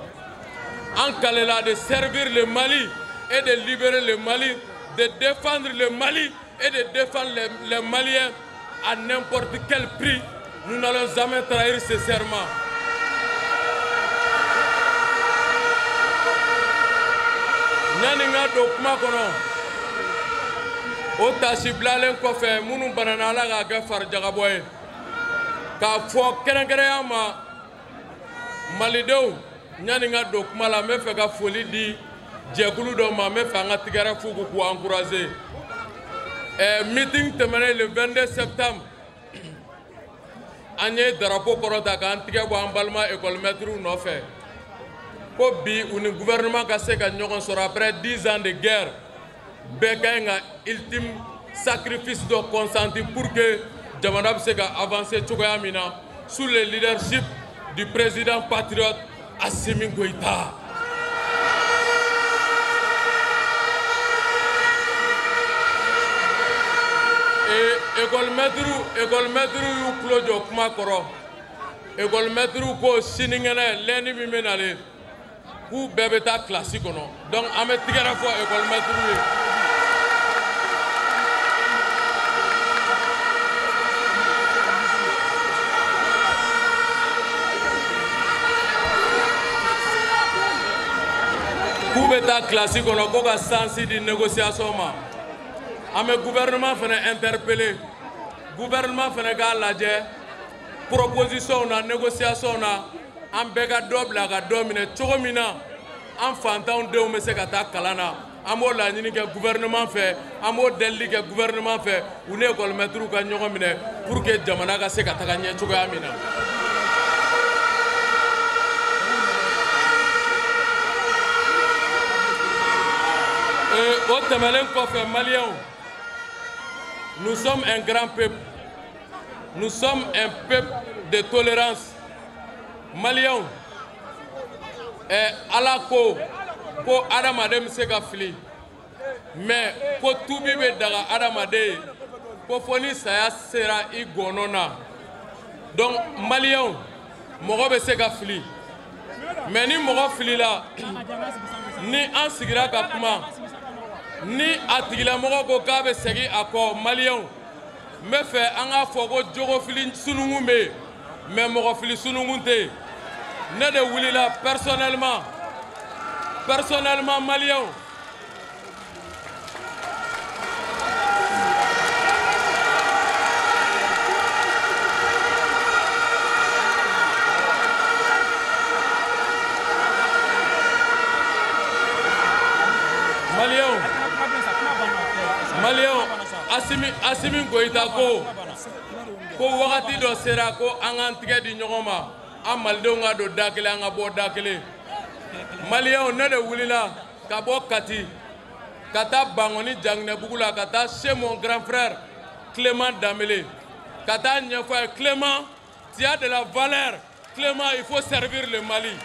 [SPEAKER 16] En Kalela de servir le Mali et de libérer le Mali, de défendre le Mali et de défendre les Maliens à n'importe quel prix, nous n'allons jamais trahir ce serment. Naninga do kuma kono o tasi blalen kɔfɛ minnu banana ala k'a kɛ farijagabɔ ye k'a fɔ kɛrɛnkɛrɛnya ma Malidenw ɲaninga do kuma la n bɛ fɛ ka foli di jɛkulu dɔ ma n bɛ fɛ an ka tigɛrɛ fugu k'u encourager. Meeting tɛmɛnen le 22 septembre an ye drapeau kɔrɔta k'an tigɛ bɔ an balima école maîtres nɔfɛ. Ko bi u ni gouvernement ka se ka ɲɔgɔn sɔrɔ après 10 ans de guerre, bɛɛ ka ɲi ka ultime sacrifice dɔ consenti pour que jamana bɛ se ka avancer cogoya min na sous le leadership du président patriote Assimi Goïta. Et école maître y'u tulo jɔ kuma kɔrɔ. École maître ko sinikɛnɛ lundi min bɛ nalen k'u bɛɛ bɛ taa classe kɔnɔ. Donc an bɛ tigɛrɛ fɔ école maître ye. K'u bɛ taa classe kɔnɔ ko ka sansi di négociation ma. An bɛ gouvernement fana interpeller. Gouvernement fana k'a lajɛ proposition na négociation na an bɛɛ ka dɔ bila ka dɔ minɛ cogo min na an fantanw denw bɛ se ka taa kalan na. An b'o laɲini kɛ gouvernement fɛ, an b'o delili kɛ gouvernement fɛ u ni école maîtres ka ɲɔgɔn minɛ pour que jamana ka se ka taga ɲɛ cogoya min na. O tɛmɛnen kɔfɛ Maliens, nous sommes un grand peuple. Nous sommes un peuple de tolérance. Maliens, ala ko adamaden bɛ se ka fili, mais ko tubi bɛ daga adamaden ko fɔ ni saya sera I gɔnɔ na. Donc Maliens, mɔgɔ bɛ se ka fili, mais ni mɔgɔ filila, ni an sigira ka kuma, ni a tigilamɔgɔ ko k'a bɛ segin a kɔ, Maliens, n bɛ fɛ an k'a fɔ ko jogofili sununkun bɛ yen, mais mɔgɔ fili sununkun tɛ yen. Ne de wulila personnellement Maliens. Assimi Goïta ko wagati dɔ sera ko an k'an tigɛ di ɲɔgɔn ma, an Malidenw ka don da kelen an ka bɔ da kelen. Maliens, ne de wulila ka bɔ Kati ka taa Bangoni Janginɛbugu la ka taa chez mon grand frère Clément Dambélé ka taa ɲɛfɔ a ye Clément, tu as de la valeur, Clément, il faut servir le Mali.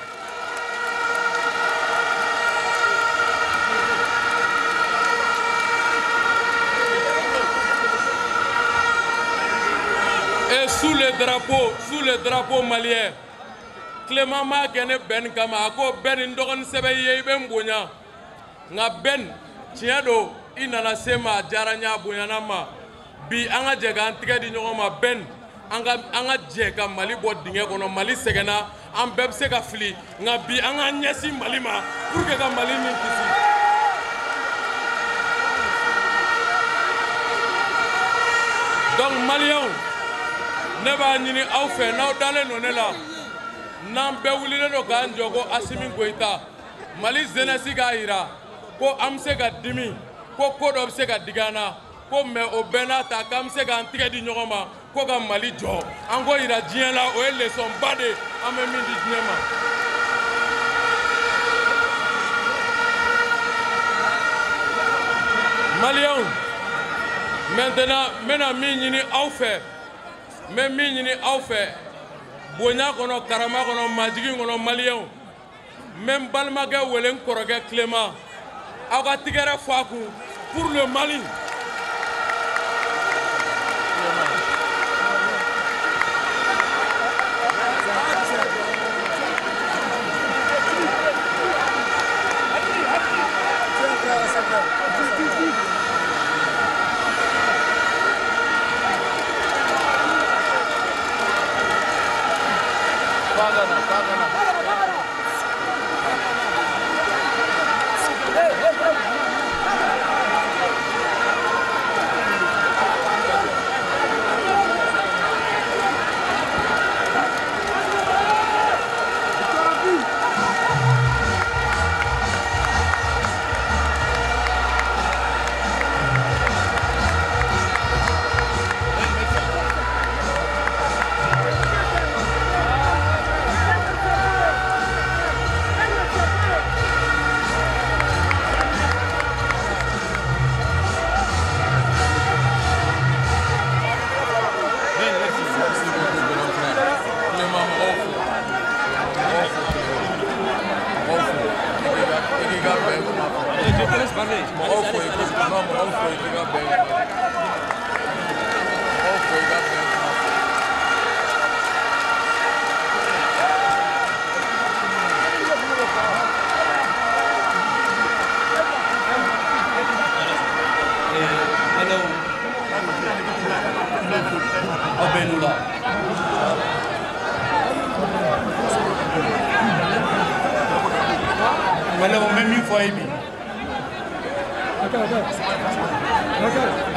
[SPEAKER 16] Et sous le drapeau malien, Clément m'a gagné Ben Kama, ako Ben Ndogon Sebeye Ben Bonya. Nga Ben, tiado, inana sema jaranya Bonyanama. Bi anga jega antiga di nyoma Ben. Anga jega Mali bo dinge kono Mali segena, an beb se ka fili. Nga bi anga nyesi Mali ma, pour que ka Mali ni kisi. Donc Maliens, ne b'a ɲini aw fɛ n'aw dalen don ne la n'an bɛɛ wulilen don k'an jɔ ko Asimi Goïta Mali jeunesse k'a yira ko an bɛ se ka dimi ko dɔ bɛ se ka digi an na ko mais o bɛɛ n'a ta k'an bɛ se k'an tigɛ di ɲɔgɔn ma ko ka Mali jɔ an k'o yira diɲɛ la o ye leçon ba de an bɛ min di diɲɛ ma. Maliens, maintenant n bɛna min ɲini aw fɛ. Mais min ɲini aw fɛ bonya kɔnɔ karama kɔnɔ majigi kɔnɔ Maliens même balimakɛ wele n kɔrɔkɛ Clément aw ka tigɛrɛ fɔ a kun pour le Mali.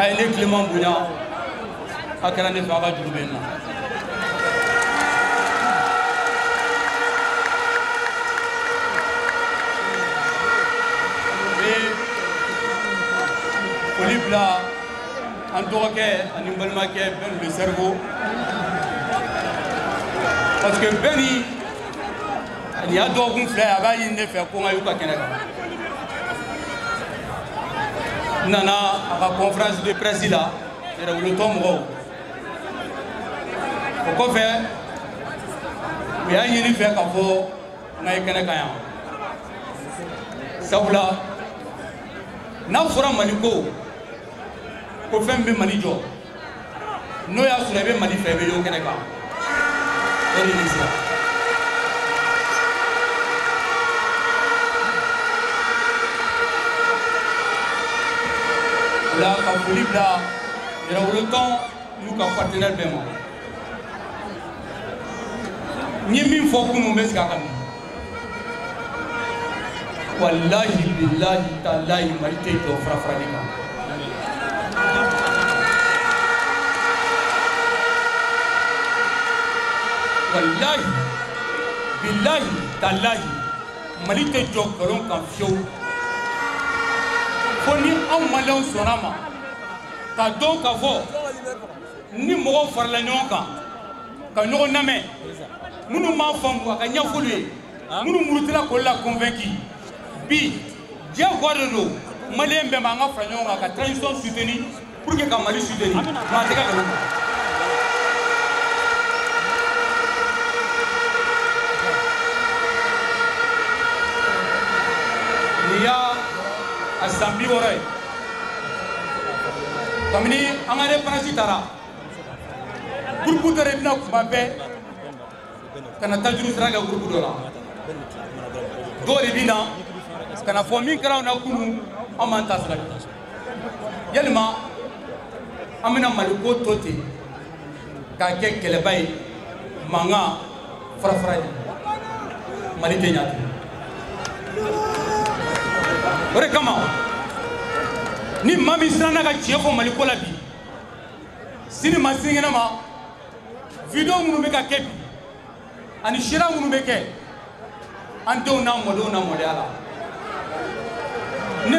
[SPEAKER 17] ay ne Clément Bonya akara ne fa ka juru bɛ n na foli bila an dɔgɔkɛ ani balimakɛ Ben le cerveau parce que Beni ani y'a dɔgɔkun filɛ a b'a ɲini ne fɛ ko n ka y'u ka kɛnɛ kan nana à la conférence de presse là le temps mɔgɔw o kɔfɛ u y'a ɲini fɛ k'a fɔ n ka ye kɛnɛ kan yan sabula n'a fɔra Mali ko fɛn bɛ Mali jɔ n'o y'a sɔrɔ i bɛ Mali fɛ i bɛ y'o kɛnɛ kan o de ye nin sira. La foli bila yɛrɛwolokan n'u ka partenaire bɛɛ ma n ye min fɔ kunun bɛ segin a kan walahi bilahi talahi Mali tɛ jɔ farafarali kan walahi bilahi talahi Mali tɛ jɔ nkalon kan fiyewu fo ni anw Maliens sɔnna ma ka dɔn ka fɔ ni mɔgɔw farala ɲɔgɔn kan ka ɲɔgɔn lamɛn minnu m'a faamu a ka ɲɛfɔli ye minnu murutila k'olu la convaincu bi diyagoya de don Malien bɛɛ ma an ka fara ɲɔgɔn kan ka transition soutenir pour que ka Mali soutenir maa tɛ ka nkalon kan a san 60 ye kabini an ka indépendance taara groupe dɔ de bɛna kuma bɛɛ ka na tajuru sira kɛ groupe dɔ la dɔw de bɛ na ka na fɔ min kɛra anw na kunun an m'an ta sira kɛ yalima an bɛna maliko to ten k'a kɛ kɛlɛba ye mankan farafara ye mali tɛ ɲa ten o de kama ni maa min siranna ka tiɲɛ fɔ maliko la bi sini ma sinikɛnɛ ma video minnu bɛ ka kɛ bi ani sira minnu bɛ kɛ an denw n'a mɔdenw na mɔdenya la ne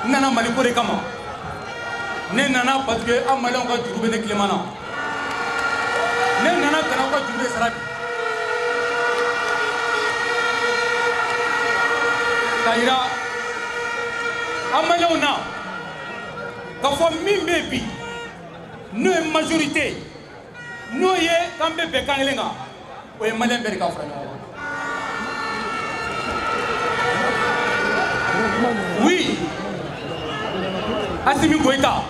[SPEAKER 17] nana maliko de kama ne nana parce que an maliyɛnw ka juru bɛ ne tilema na ne nana kana aw ka juru de sara bi ka yira an maliyɛnw na k'a fɔ min bɛ yen bi n'o ye majorité n'o ye k'an bɛ bɛn kan kelen kan o ye maliyɛn bɛɛ de ka fara ɲɔgɔn kan. Oui, Assimi Goïta.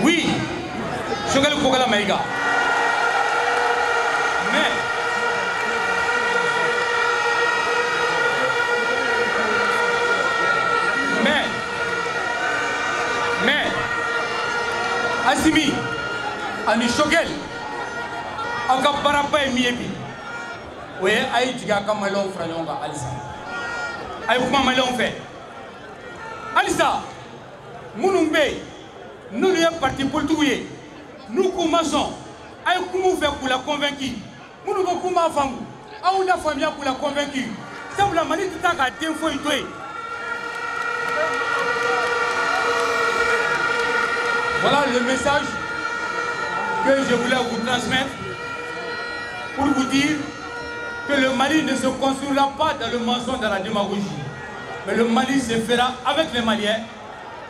[SPEAKER 17] Oui, Choguel Kogala Maïga. Mais, Assimi, Ani Choguel, Aka Barapa et Miebi. Oui, Aïtiga Kamalon Franyonga Alisa. Aïe, comment Malon fait? Alisa, Mounoumbe, nous sommes parti politique, nous commençons. Aïe, comment faire pour la convaincre? Nous ne pouvons pas faire. On a famille pour la convaincre. Ça vous la manière de temps qu'à défaut et voilà le message que je voulais vous transmettre pour vous dire que le Mali ne se construira pas dans le mensonge, dans la démagogie. Mais le Mali se fera avec les Maliens,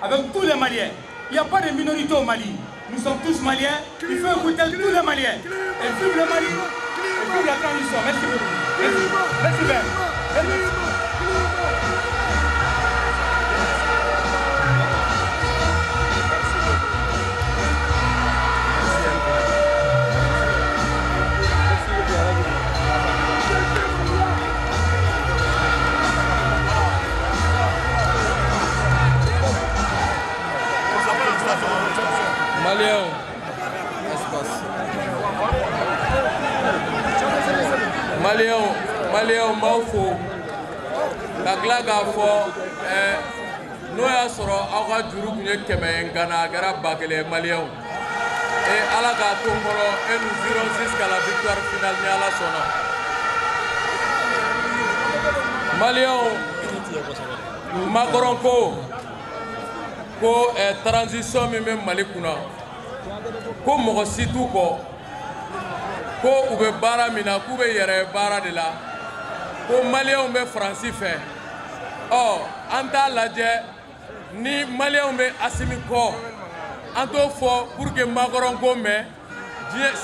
[SPEAKER 17] avec tous les Maliens. Il n'y a pas de minorité au Mali. Nous sommes tous Maliens. Il faut écouter tous les Maliens. Et vive le Mali. Et vive la transition. Merci beaucoup. Merci. Merci bien. Merci.
[SPEAKER 16] Malien, espace. Malien, Maufo, la glaga fo, nous y sera aura du roux Kemen, Ghana, Garabagele, Malien. Et à la Gatongolo, et nous irons jusqu'à la victoire finale à la Sona. Malien, Magoronko, ko transition min bɛ Mali kunna ko mɔgɔ si t'u kɔ ko u bɛ baara min na k'u bɛ yɛrɛ baara de la ko maliyɛnw bɛ Faransi fɛ an t'a lajɛ ni maliyɛnw bɛ Assimi kɔ an t'o fɔ pour que Macron ko mɛn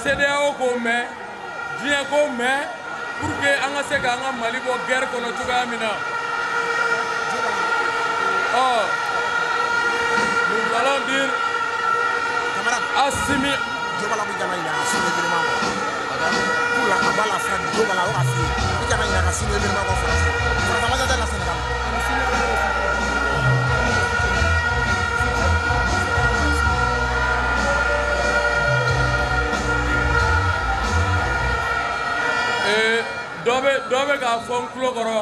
[SPEAKER 16] CEDEAO ko mɛn diɲɛ ko mɛn pour que an ka se k'an ka Mali bɔ guerre kɔnɔ cogoya min na nous allons dire Assimi dɔ bɛ k'a fɔ n tulo kɔrɔ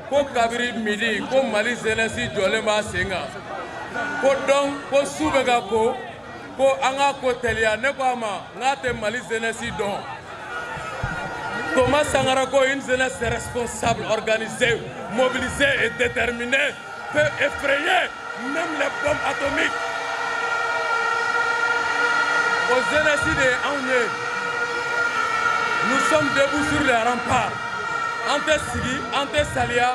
[SPEAKER 16] ko kabiri midi ko Mali jeunesse jɔlen b'a sen kan ko donc ko su bɛ ka ko an ka ko teliya ne ko a ma n k'a tɛ Mali jeunesse dɔn Thomas Sankara ko une jeunesse responsable, organisée, mobilisée et déterminée peut effrayer même les bombes atomiques. Aux jeunesse de anw ye nous sommes debout sur les remparts an tɛ sigi an tɛ saliya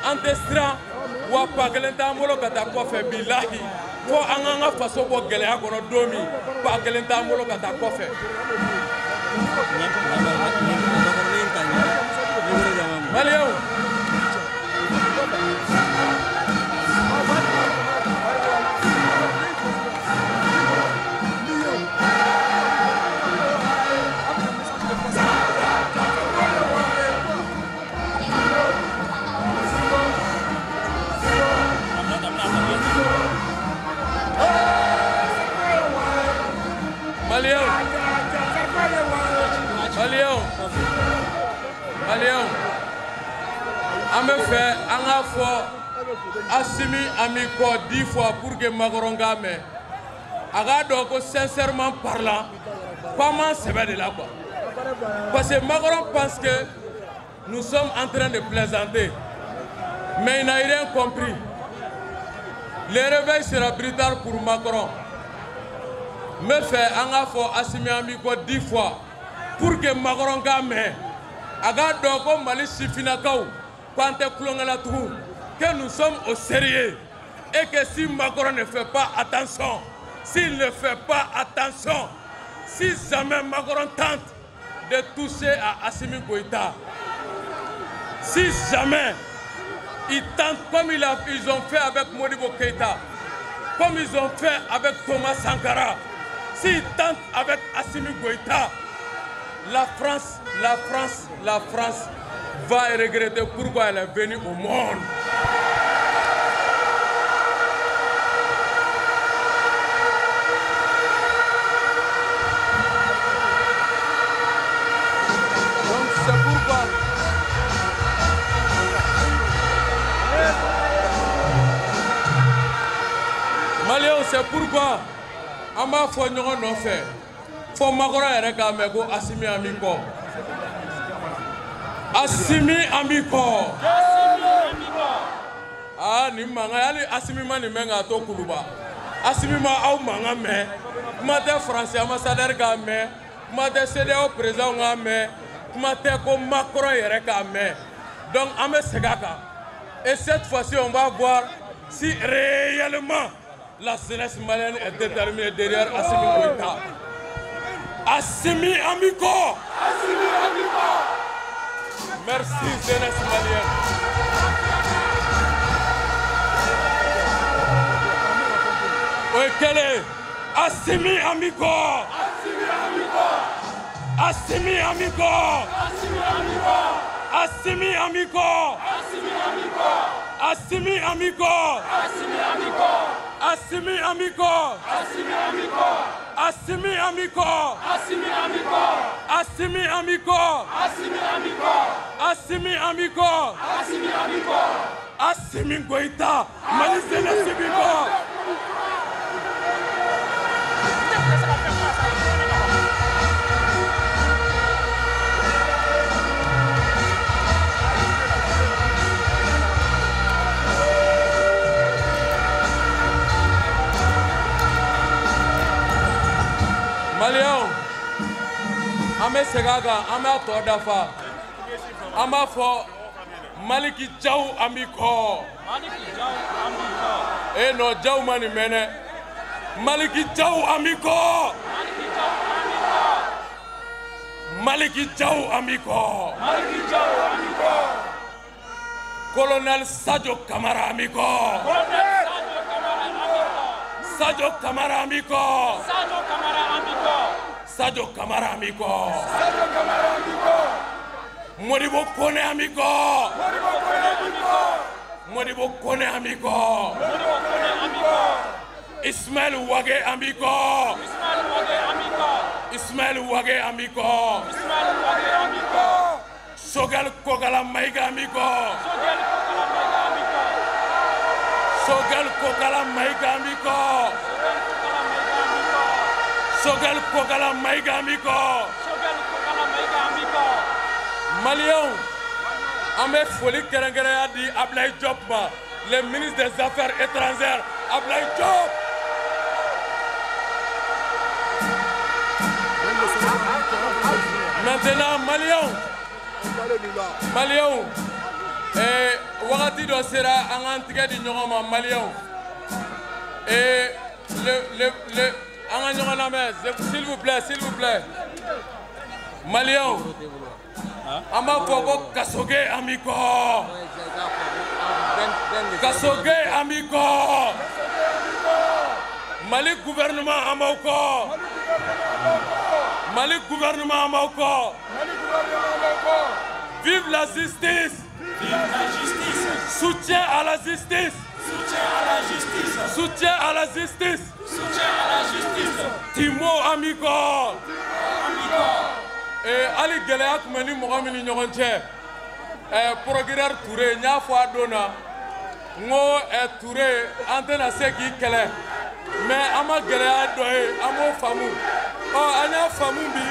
[SPEAKER 16] an tɛ siran wa pa kelen t'an bolo ka taa kɔfɛ bilahi fo an k'an ka faso bɔ gɛlɛya kɔnɔ don min pa kelen t'an bolo ka taa kɔfɛ. Maliyɛnw Maliens, on me fait un fois Assimi Amiko 10 fois pour que Macron gagne. Agado, sincèrement parlant, comment c'est de là quoi? Parce que Macron pense que nous sommes en train de plaisanter. Mais il n'a rien compris. Le réveil sera brutal pour Macron. Me fait un fois Assimi Amiko 10 fois pour que Macron gagne. Agado, Mali Sifinakao, quand que nous sommes au sérieux et que si Macron ne fait pas attention, s'il ne fait pas attention, si jamais Macron tente de toucher à Assimi Goïta, si jamais ils tentent comme ils ont fait avec Modibo Keïta, comme ils ont fait avec Thomas Sankara, s'ils tentent avec Assimi Goïta, la France va regretter pourquoi elle est venue au monde. Donc c'est pourquoi Maliens, c'est pourquoi on m'a fait nous faire. Faut Macron et Assimi Amiko. Assimi Amiko. Ah, ni manga yali Assimi mani menga to kuluba. Assimi ma au manga me. Mate français ambassadeur ga me. Mate CDAO président ga me. Mate ko Macron yere ga me. Donc ame segaka. Et cette fois-ci on va voir si réellement la jeunesse malienne est déterminée derrière Assimi Goïta. Assimi Amiko. Assimi Amiko. Merci, jeunesse malienne. Oui, quel est Assimi Amiko. Assimi Amiko. Assimi Amiko. Assimi Amiko. Assimi Amiko. Assimi Amiko. Assimi Amiko. Assimi Amiko. Assimi Goïta. Mali jeunesse Amiko. Maliens, Ame Segaga, Ame Todafa, Ame Fo, Maliki Jau Amiko. Eh no, Jau Mani Mene. Maliki Jau Amiko. Maliki Jau Amiko. Colonel Sadio Kamara Amiko. Sadio Kamara Amiko. Sadio Kamara Amiko. Modibo Kone Amiko. Modibo Kone Amiko. Ismaël Wage Amiko. Ismaël Wage Amiko. Sogal Kogala Maiga Amiko. Sogal Kogala Maiga Amiko. Sogal Kogala Maiga Amiko. Maliens, Ahmed Folie Kerengere a dit Ablaye Diop, le ministre des Affaires étrangères, Ablaye Diop. Maintenant, Maliens, Wakati do sera en antique di Nyoma Maliens. Et s'il vous plaît. Maliens, Ama Fogo Kasoge Amiko. Kasoge Amiko. Mali gouvernement Amoko. Mali gouvernement Amoko. Vive la justice. Vive la justice. Soutien à la justice. Soutien à la justice. Soutien à la justice. Soutien à la justice. Timo Amiko. ali gɛlɛya tun bɛ ni mɔgɔ min ni ɲɔgɔn cɛ procureur Touré n y'a fɔ a don na n ko Touré an tɛna se k'i kɛlɛ mais an ma gɛlɛya dɔ ye an b'o faamu an y'a faamu bi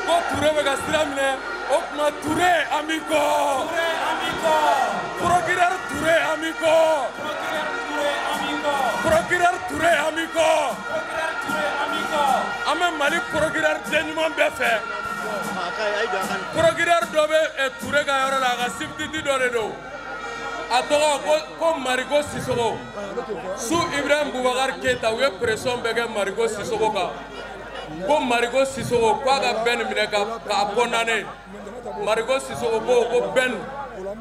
[SPEAKER 16] ko Touré bɛ ka sira minɛ o tuma Touré an b'i kɔ procureur Touré an b'i kɔ procureur Touré an b'i kɔ an bɛ Mali procureur den ɲuman bɛɛ fɛ procureur dɔ bɛ Touré ka yɔrɔ la a ka substitut dɔ de don a tɔgɔ ko Marigo Sissoco su Ibrahim Boubacar Keita u ye pression bɛɛ kɛ Marigo Sissoco kan ko Marigo Sissoco k'a ka Ben minɛ k'a condamné Marigo Sissoco ko Ben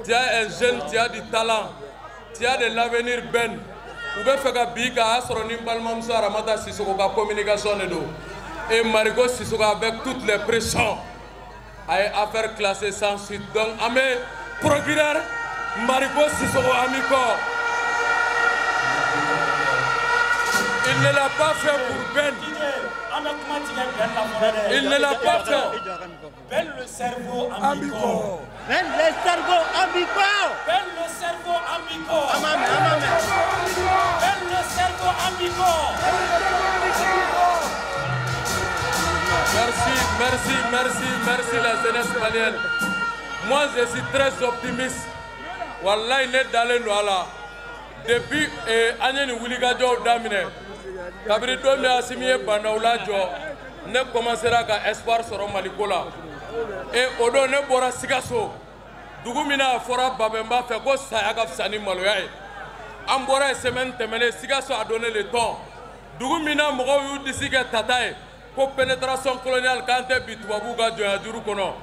[SPEAKER 16] tu es un jeune, tu as du talent, tu as de l'avenir Ben u bɛ fɛ ka bi k'a sɔrɔ ni balimamuso Aramata Sissoco ka communication de don et Marigo Sissoco avec toutes les pressions a ye affaire classée sans suite donc an bɛ procureur Marigo Sissoco an b'i kɔ. Il ne l'a pas fait pour Ben. Il ne l'a pas fait.
[SPEAKER 13] Ben le cerveau amico.
[SPEAKER 15] Ben le cerveau amico.
[SPEAKER 13] Ben le cerveau amico. Ben le cerveau amico.
[SPEAKER 16] Merci la jeunesse malienne. Moi je suis très optimiste. Wallahi ne dalen do ala. Depuis année ni wulikajɔw daminɛ kabiri don min Asimi ye bandaw lajɔ ne commencera ka espoir sɔrɔ Maliko la et o don ne bɔra Sikaso dugu min na a fɔra Babɛnba fɛ ko saya ka fisa ni maloya ye an bɔra yen semaine tɛmɛnen Sikaso a donné le ton dugu min na mɔgɔw y'u disi kɛ tata ye ko pénétration coloniale k'an tɛ bi tubabuw ka jɔnya juru kɔnɔ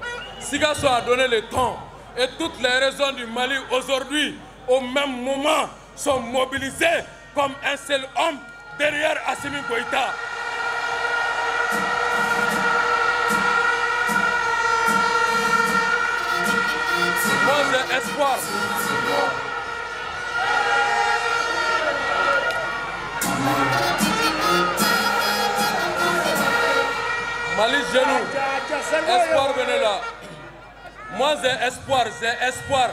[SPEAKER 16] Sikaso a donné le ton et toutes les régions du Mali aujourd'hui au même moment sont mobilisés comme un seul homme derrière Assimi Goïta. Moi, j'ai espoir. Mali genou, espoir venez là. Moi, j'ai espoir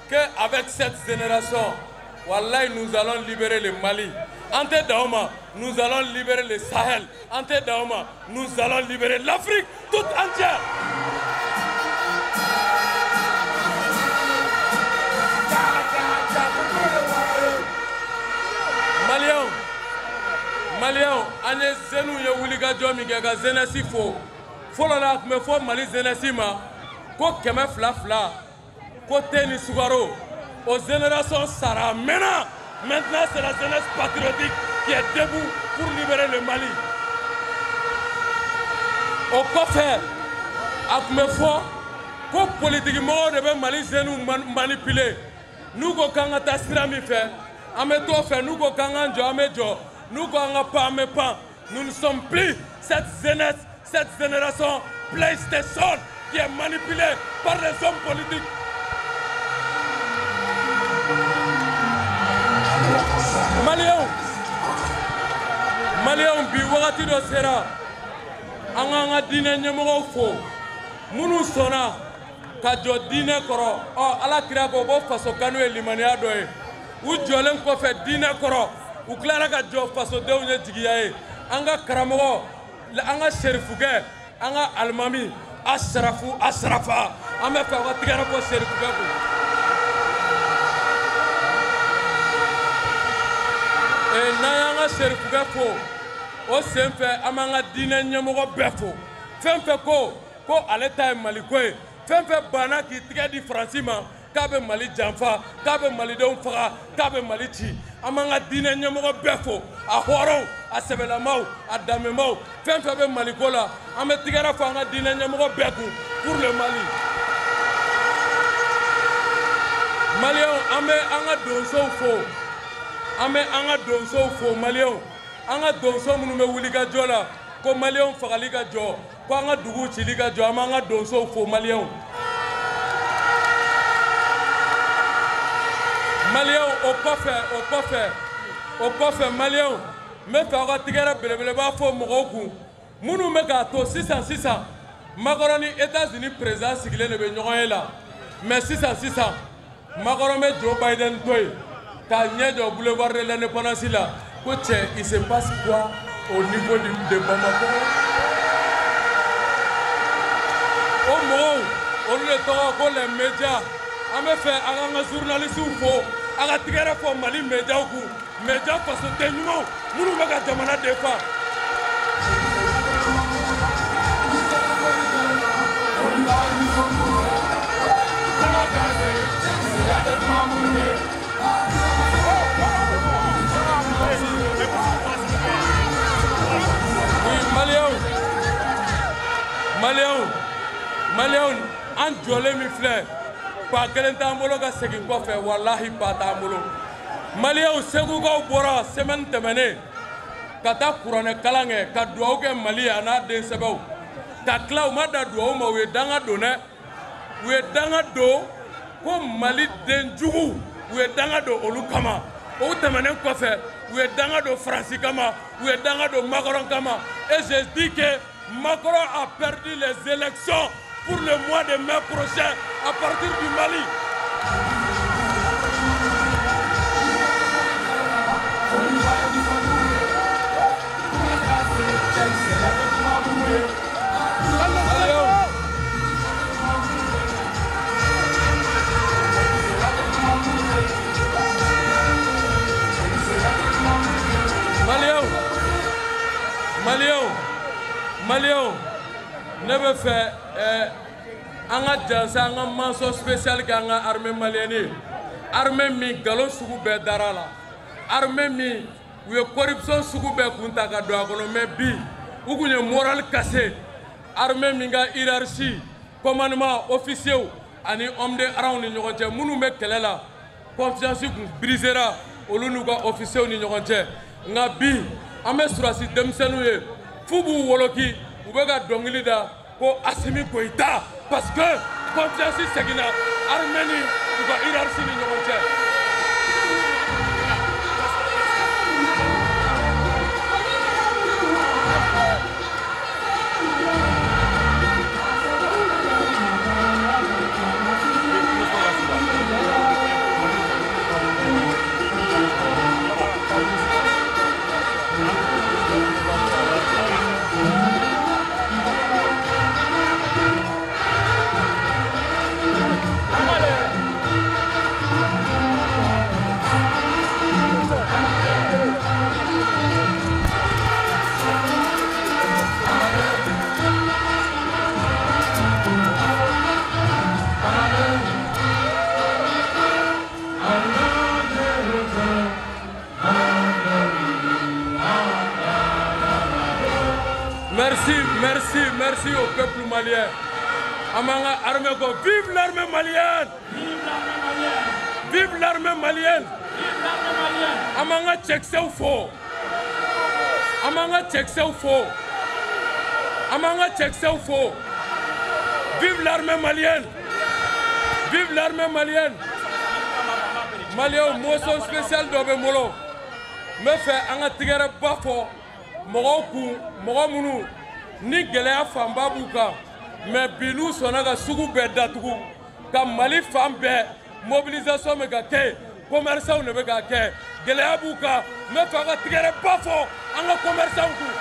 [SPEAKER 16] qu'avec cette génération, Wallahi, nous allons libérer le Mali. Ante Daoma, nous allons libérer le Sahel. Ante Daoma, nous allons libérer l'Afrique toute entière. Maliens, ane zenu ye wuliga jomi ga zenesi fo. Folo la me fo Mali zenesi ma ko kɛmɛ fila fila ko Teni Sugaro aux générations Sara Mena. Maintenant c'est la jeunesse patriotique qui est debout pour libérer le Mali. Au kɔfɛ a tun bɛ fɔ ko politique mɔgɔw de bɛ Mali jeunes manipuler. N'u ko k'an ka taa sira min fɛ an bɛ t'o fɛ, n'u ko k'an k'an jɔ an bɛ jɔ, n'u ko an ka pan an bɛ pan. Nous ne sommes plus cette jeunesse, cette génération PlayStation qui est manipulée par les hommes politiques. Maliens bi wagati dɔ sera an k'an ka diinɛ ɲɛmɔgɔw fo minnu sɔnna ka jɔ diinɛ kɔrɔ. Ala kira ko faso kanu ye limaniya dɔ ye. U jɔlen kɔfɛ diinɛ kɔrɔ u tilara ka jɔ fasodenw ye jigiya ye. An ka karamɔgɔ, an ka serifukɛ, an ka alimami Asrafa an bɛ fɛ u ka tigɛrɛ fɔ serifukɛ kun. N'an y'an ka serifukɛ fo o sen fɛ an b'an ka diinɛ ɲɛmɔgɔ bɛɛ fo. Fɛn fɛn ko ale ta ye Maliko ye, fɛn fɛn banna k'i tigɛ di Faransi ma k'a bɛ Mali janfa, k'a bɛ malidenw faga, k'a bɛ Mali ci. An b'an ka diinɛ ɲɛmɔgɔ bɛɛ fo, a hɔrɔnw, a sɛbɛlamaw, a danbemaw, fɛn fɛn bɛ Maliko la an bɛ tigɛrɛ fɔ an ka diinɛ ɲɛmɔgɔ bɛɛ kun pour le Mali. Maliens, an bɛ an ka donsow fo, an bɛ an ka donsow fo Maliens, an ka donso minnu bɛ wuli ka jɔ la ko Maliens fagali ka jɔ, ko an ka dugu cili ka jɔ, an b'an ka donsow fo Maliens. Maliens, o kɔfɛ Maliens, n bɛ fɛ aw ka tigɛrɛ belebeleba fɔ mɔgɔw kun minnu bɛ k'a to sisan Macron ni États-Unis président sigilen de bɛ ɲɔgɔn ye la mais sisan Macron bɛ Joe Biden to yen k'a ɲɛ jɔ boulevard de l'indépendance la ko cɛ il se passe quoi au niveau de Bamako o mɔgɔw olu de tɔgɔ ko les médias an bɛ fɛ a k'an ka journalistes fo a ka tigɛrɛ fɔ Mali médias kun médias fasoden ɲumanw minnu bɛ ka jamana défend. Maliens an jɔlen min filɛ ba kelen t'an bolo ka segin kɔfɛ walahi ba t'an bolo Maliens segukaw bɔra semaine tɛmɛnen ka taa kuranɛ kalan kɛ ka dugawu kɛ Mali a n'a den sɛbɛw ka tila u ma da dugawu ma u ye danga don dɛ u ye danga don ko Mali den jugu u ye danga don olu kama o tɛmɛnen kɔfɛ u ye danga don Faransi kama u ye danga don Macron kama et je dis que Macron a perdu les élections pour le mois de mai prochain à partir du Mali. Maliens, ne bɛ fɛ an ka jansa an ka mention spéciale kɛ an ka armée malienne ye armée min galon sugu bɛɛ dara la armée min u ye corruption sugu bɛɛ kun ta ka don a kɔnɔ mais bi u kun ye moral cassé armée min ka hiérarchie commandement officiers ani homme de rang ni ɲɔgɔn cɛ minnu bɛ kɛlɛ la confiance kun brisera olu n'u ka officiers ni ɲɔgɔn cɛ nka bi an bɛ surasi denmisɛnninw ye fu b'u woloki u bɛ ka dɔnkili da ko Assimi Goïta parce que confiance seginna armée ni u ka hiérarchie ni ɲɔgɔn cɛ. Merci au peuple malien. Amanga armée ko vive l'armée malienne. Vive l'armée malienne. Amanga tcheksew fo. Amanga tcheksew fo. Amanga tcheksew fo. Vive l'armée malienne. Vive l'armée malienne. Malien motion spéciale dobe molo. Me fait anga tigere bafo. Mogoku, mogomunu. Ni gɛlɛya fanba b'u kan mais bi n'u sɔnna ka sugu bɛɛ datugu ka Mali fan bɛɛ mobilisation bɛ ka kɛ commerçants de bɛ ka kɛ gɛlɛya b'u kan n bɛ fɛ ka tigɛrɛ ba fɔ an ka commerçants kun.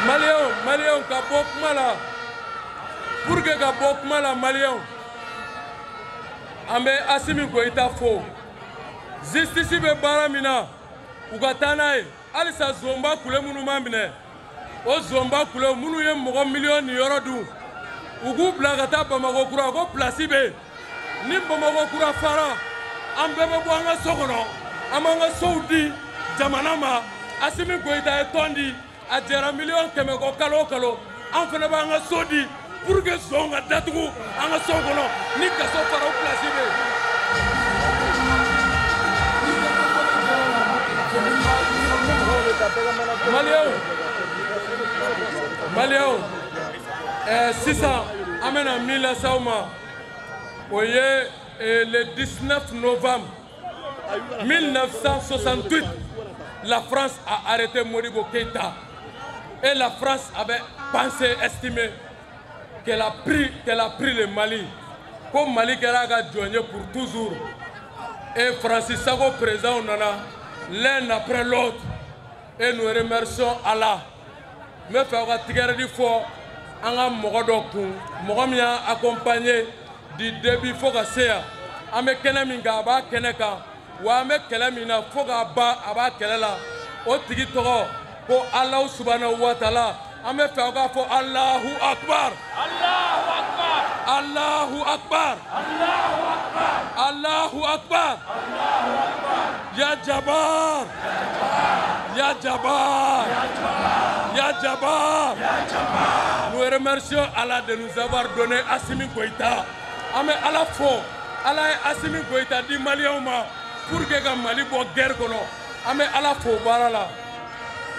[SPEAKER 16] Maliens ka bɔ kuma la pour que ka bɔ kuma la Maliens an bɛ Assimi Goïta fo justice bɛ baara min na u ka taa n'a ye halisa zonba kule minnu ma minɛ o zonba kule minnu ye mɔgɔ miliyɔn ni yɔrɔ dun u k'u bila ka taa Bamakɔ kura ko place bɛ yen ni Bamakɔ kura fara an bɛɛ bɛ bɔ an ka so kɔnɔ an b'an ka sow di jamana ma Assimi Goïta ye tɔn di a jɛra miliyɔn 100 kɔ kalo o kalo an fana b'an ka so di pour que zon ka datugu an ka so kɔnɔ ni kaso fara o place bɛ yen. Maliens sisan an bɛna min lase aw ma o ye le 19 novembre 1968, la France a arrêté Modibo Keïta. Et la France avait pensé, estimé qu'elle a pris le Mali. Comme Mali a gagné pour toujours. Et Francis Sago présent, on en a l'un après l'autre. Et nous remercions Allah. Mais il faut que fort. On a accompagné du début faut que c'est ame kene minga aba kene ka wa ame kele mina faut que aba kele la o tigi togo ko Allah subhanahu wa ta'ala ame fa ga fo Allahu akbar Allahu akbar Allahu akbar Allahu akbar Allahu akbar Allahu akbar ya Jabbar ya Jabbar ya Jabbar nous remercions Allah de nous avoir donné Assimi Goïta. Ame ala fo ala Assimi Goïta di Maliens ma pour que ga Mali bo guerre kono ame ala fo barala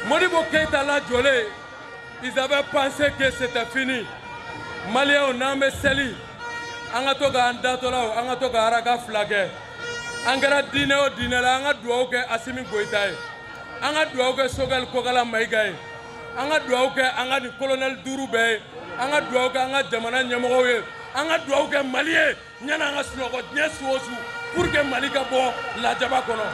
[SPEAKER 16] Modibo Keïta la jolé ils avaient pensé que c'était fini Maliens n'ame seli anga to ga andatola anga to ga araga flague angara dine o dine la anga duo ke Assimi Goïta anga duo ke Sogal Kogala Maïga anga duo ke anga ni colonel Douroubé anga duo ke anga jamana nyamoko ye anga duo ke Malien nyana anga sunoko nyesu osu pour que Mali ka bo la jaba kono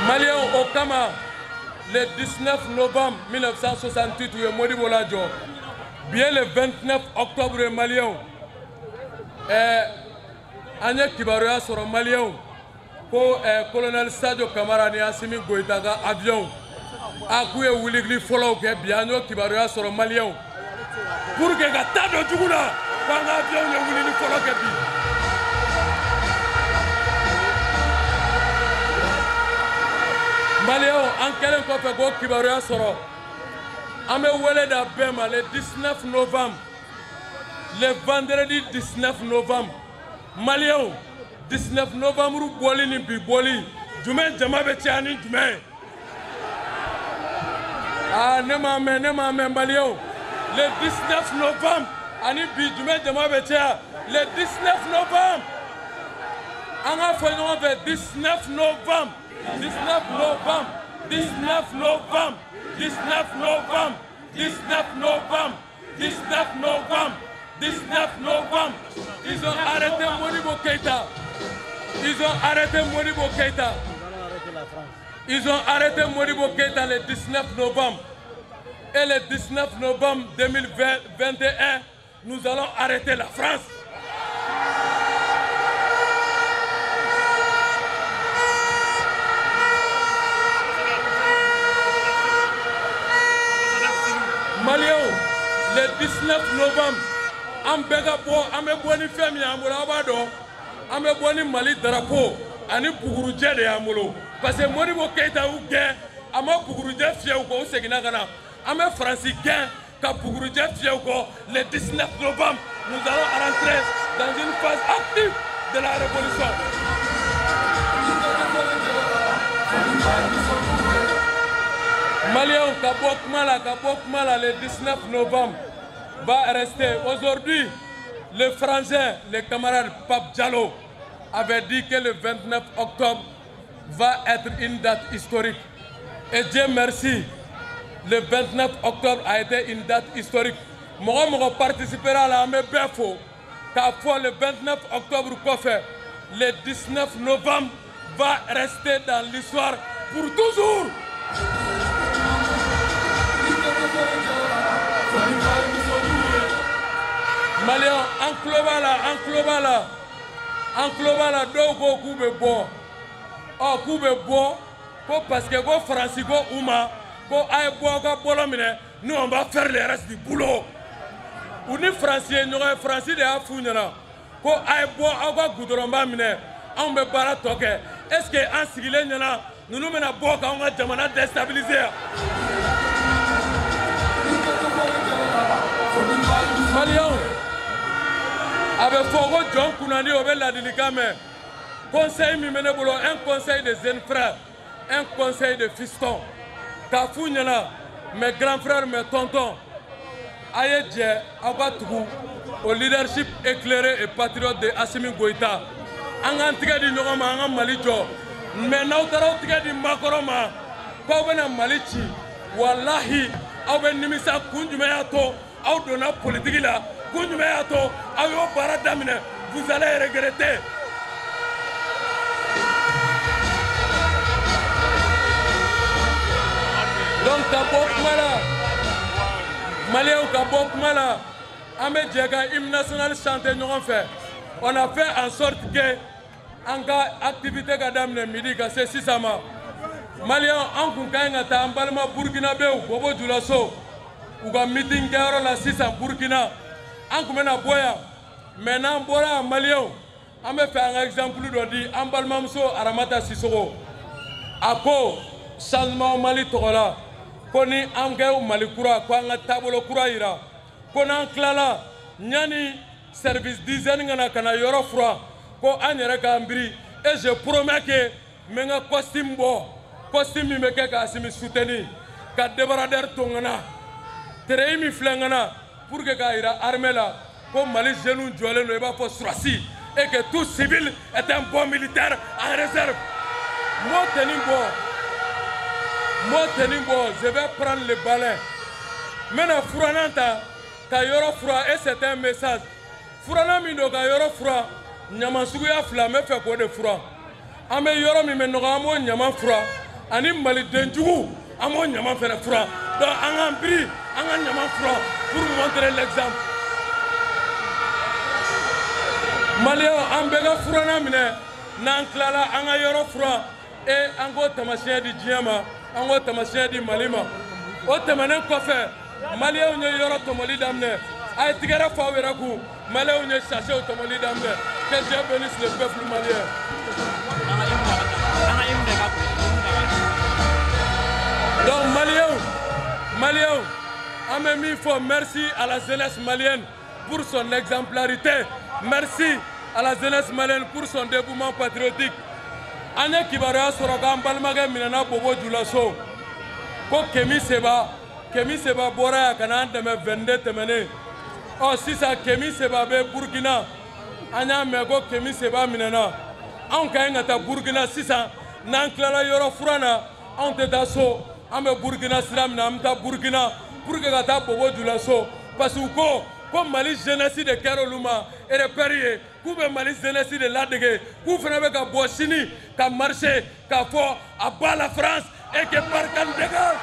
[SPEAKER 16] Maliens au Kama le 19 novembre 1968 où Modibo Ladjo bien le 29 octobre Maliens Anya Kibaroya sur Maliens ko colonel Sadio Camara ni Assimi Goïta ga avion akuye wuligli follow ke bianyo Kibaroya sur Maliens pour que ga tado jugula banga avion ne wuligli follow ke bi Maliens en kelen ko fe go Kibaroya soro ame wele da bema le 19 novembre le vendredi 19 novembre Maliens 19 novembre boli ni bi boli jumen jama be tiani jumen ne ma Maliens le 19 novembre ani bi jumen jama be tia le 19 novembre anga fono be 19 novembre 19 novembre 19 novembre 19 novembre 19 novembre 19 novembre 19 novembre ils ont arrêté Modibo Keïta. Ils ont arrêté Modibo Keïta. Ils ont arrêté Modibo Keïta le 19 novembre. Et le 19 novembre 2021, nous allons arrêter la France. Maliens, le 19 novembre, Ambe boni femi amulo abado ambe boni Mali drapeau ani buguruje de amulo parce que Modibo Keïta ou gain ama buguruje fieu ko segina kana ambe France gain ka buguruje fieu ko le 19 novembre nous allons rentrer dans une phase active de la révolution. Maliens Kabokmala le 19 novembre va rester. Aujourd'hui, le frangin, le camarade Pape Diallo avait dit que le 29 octobre va être une date historique. Et Dieu merci, le 29 octobre a été une date historique. Moi, je participerai à la MEBEFO, car le 29 octobre, le 19 novembre va rester dans l'histoire pour toujours. Maliens, en global, dogo kube bo. Oh, kube bo, parce que go Francis go Ouma, go aye bo ga bolomine, nous on va faire le reste du boulot. Ou ni Français, nous on Francis de afunyana, go aye bo aga goudromba mine, on be bara toke. Est-ce que en sigile nyana, nous nous mena bo ka on va jamana déstabiliser. Maliens. Avec Fogo John Kounani au la délicame, conseil Mimenebolo, un conseil de jeunes frères, un conseil de fistons. Kafounyana, mes grands frères, mes tontons, Aïe Abatougou, au leadership éclairé et patriote de Assimi Goïta. Angan Tigadi Nogama, Angan Malijo, mais Nautaro Tigadi Makoroma, Pavana Malichi, Wallahi, Aben Nimisa Kunjumeato, Audona Politigila, Kunjumeato, Ayo Paradamine, vous allez regretter. Donc, d'abord, Malien Kabok Mala, Ahmed Djega, hymne national chanté nous en fait. On a fait en sorte que anga activité kadamne midi ka c'est sisama. Malien en kunkainga ta ambalma Burkina Beu bobo julaso. Uga meeting garo la sisa Burkina. En kumena boya. Maintenant bora Malien. On me fait un exemple de dit ambalma mso aramata sisoko. Ako changement Mali tola. Koni amgeu malikura kwa nga tabolo kura ira kona klala nyani service dizaine ngana kana yoro froid ko anyere ka mbiri et je promets que menga costume mi meke ka asimi soutenir ka débarader tongana tere mi flengana pour que ka ira armée là ko Mali jeune jolé no eba fo surasi et que tout civil est un bon militaire en réserve Moi, je vais prendre le balai. Maintenant, Fourananta, Kayoro Froid, et c'est un message. Fourana Mindo, Kayoro Froid, Nyamasuya Flamme fait quoi de froid. Ame Yoro Mimenoamo, Nyaman Froid, Anim Mali Denjou, Amo Nyaman fait froid. Donc, Angan Bri, Angan Nyaman Froid, pour montrer l'exemple. Maléo, Ambega Fourana Mine, Nanklala, Anga Yoro Froid, et Ango Tamasien di Djema. Ango tamasien di Malima o temanen kɔfɛ maliyɛnw ye yɔrɔ tɔmɔli daminɛ a ye tigɛrɛ fa wɛrɛ kun maliyɛnw ye sachet tɔmɔli daminɛ que Dieu bénisse le peuple malien. Donc maliyɛnw an bɛ min fɔ merci à la jeunesse malienne pour son exemplarité, merci à la jeunesse malienne pour son dévouement patriotique. Ane kibaruya sɔrɔ k'an balimakɛ minɛna bobo julaso ko Kemi Seba bɔra yan ka n'an dɛmɛ 22 tɛmɛnen ɔ sisan Kemi Seba bɛ Burkina an y'a mɛn ko Kemi Seba minɛna anw ka ɲi ka taa Burkina sisan n'an tilala yɔrɔ furan na anw tɛ taa so an bɛ Burkina sira min na an bɛ taa Burkina pour que ka taa bobo julaso parce que ko Mali jeunesse de kɛra olu ma repère ye k'u bɛ Mali jeunesse de ladege k'u fana bɛ ka bɔ sini ka marcher k'a fɔ à bas la France et que Barkhane dégage.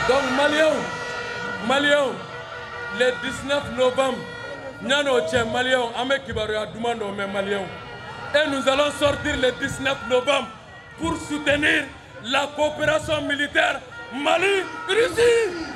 [SPEAKER 16] Donc Maliens, le 19 novembre ñano tient Maliens an bɛ kibaruya duman dɔ mɛn Maliens et nous allons sortir le 19 novembre pour soutenir la coopération militaire Mali-Russie.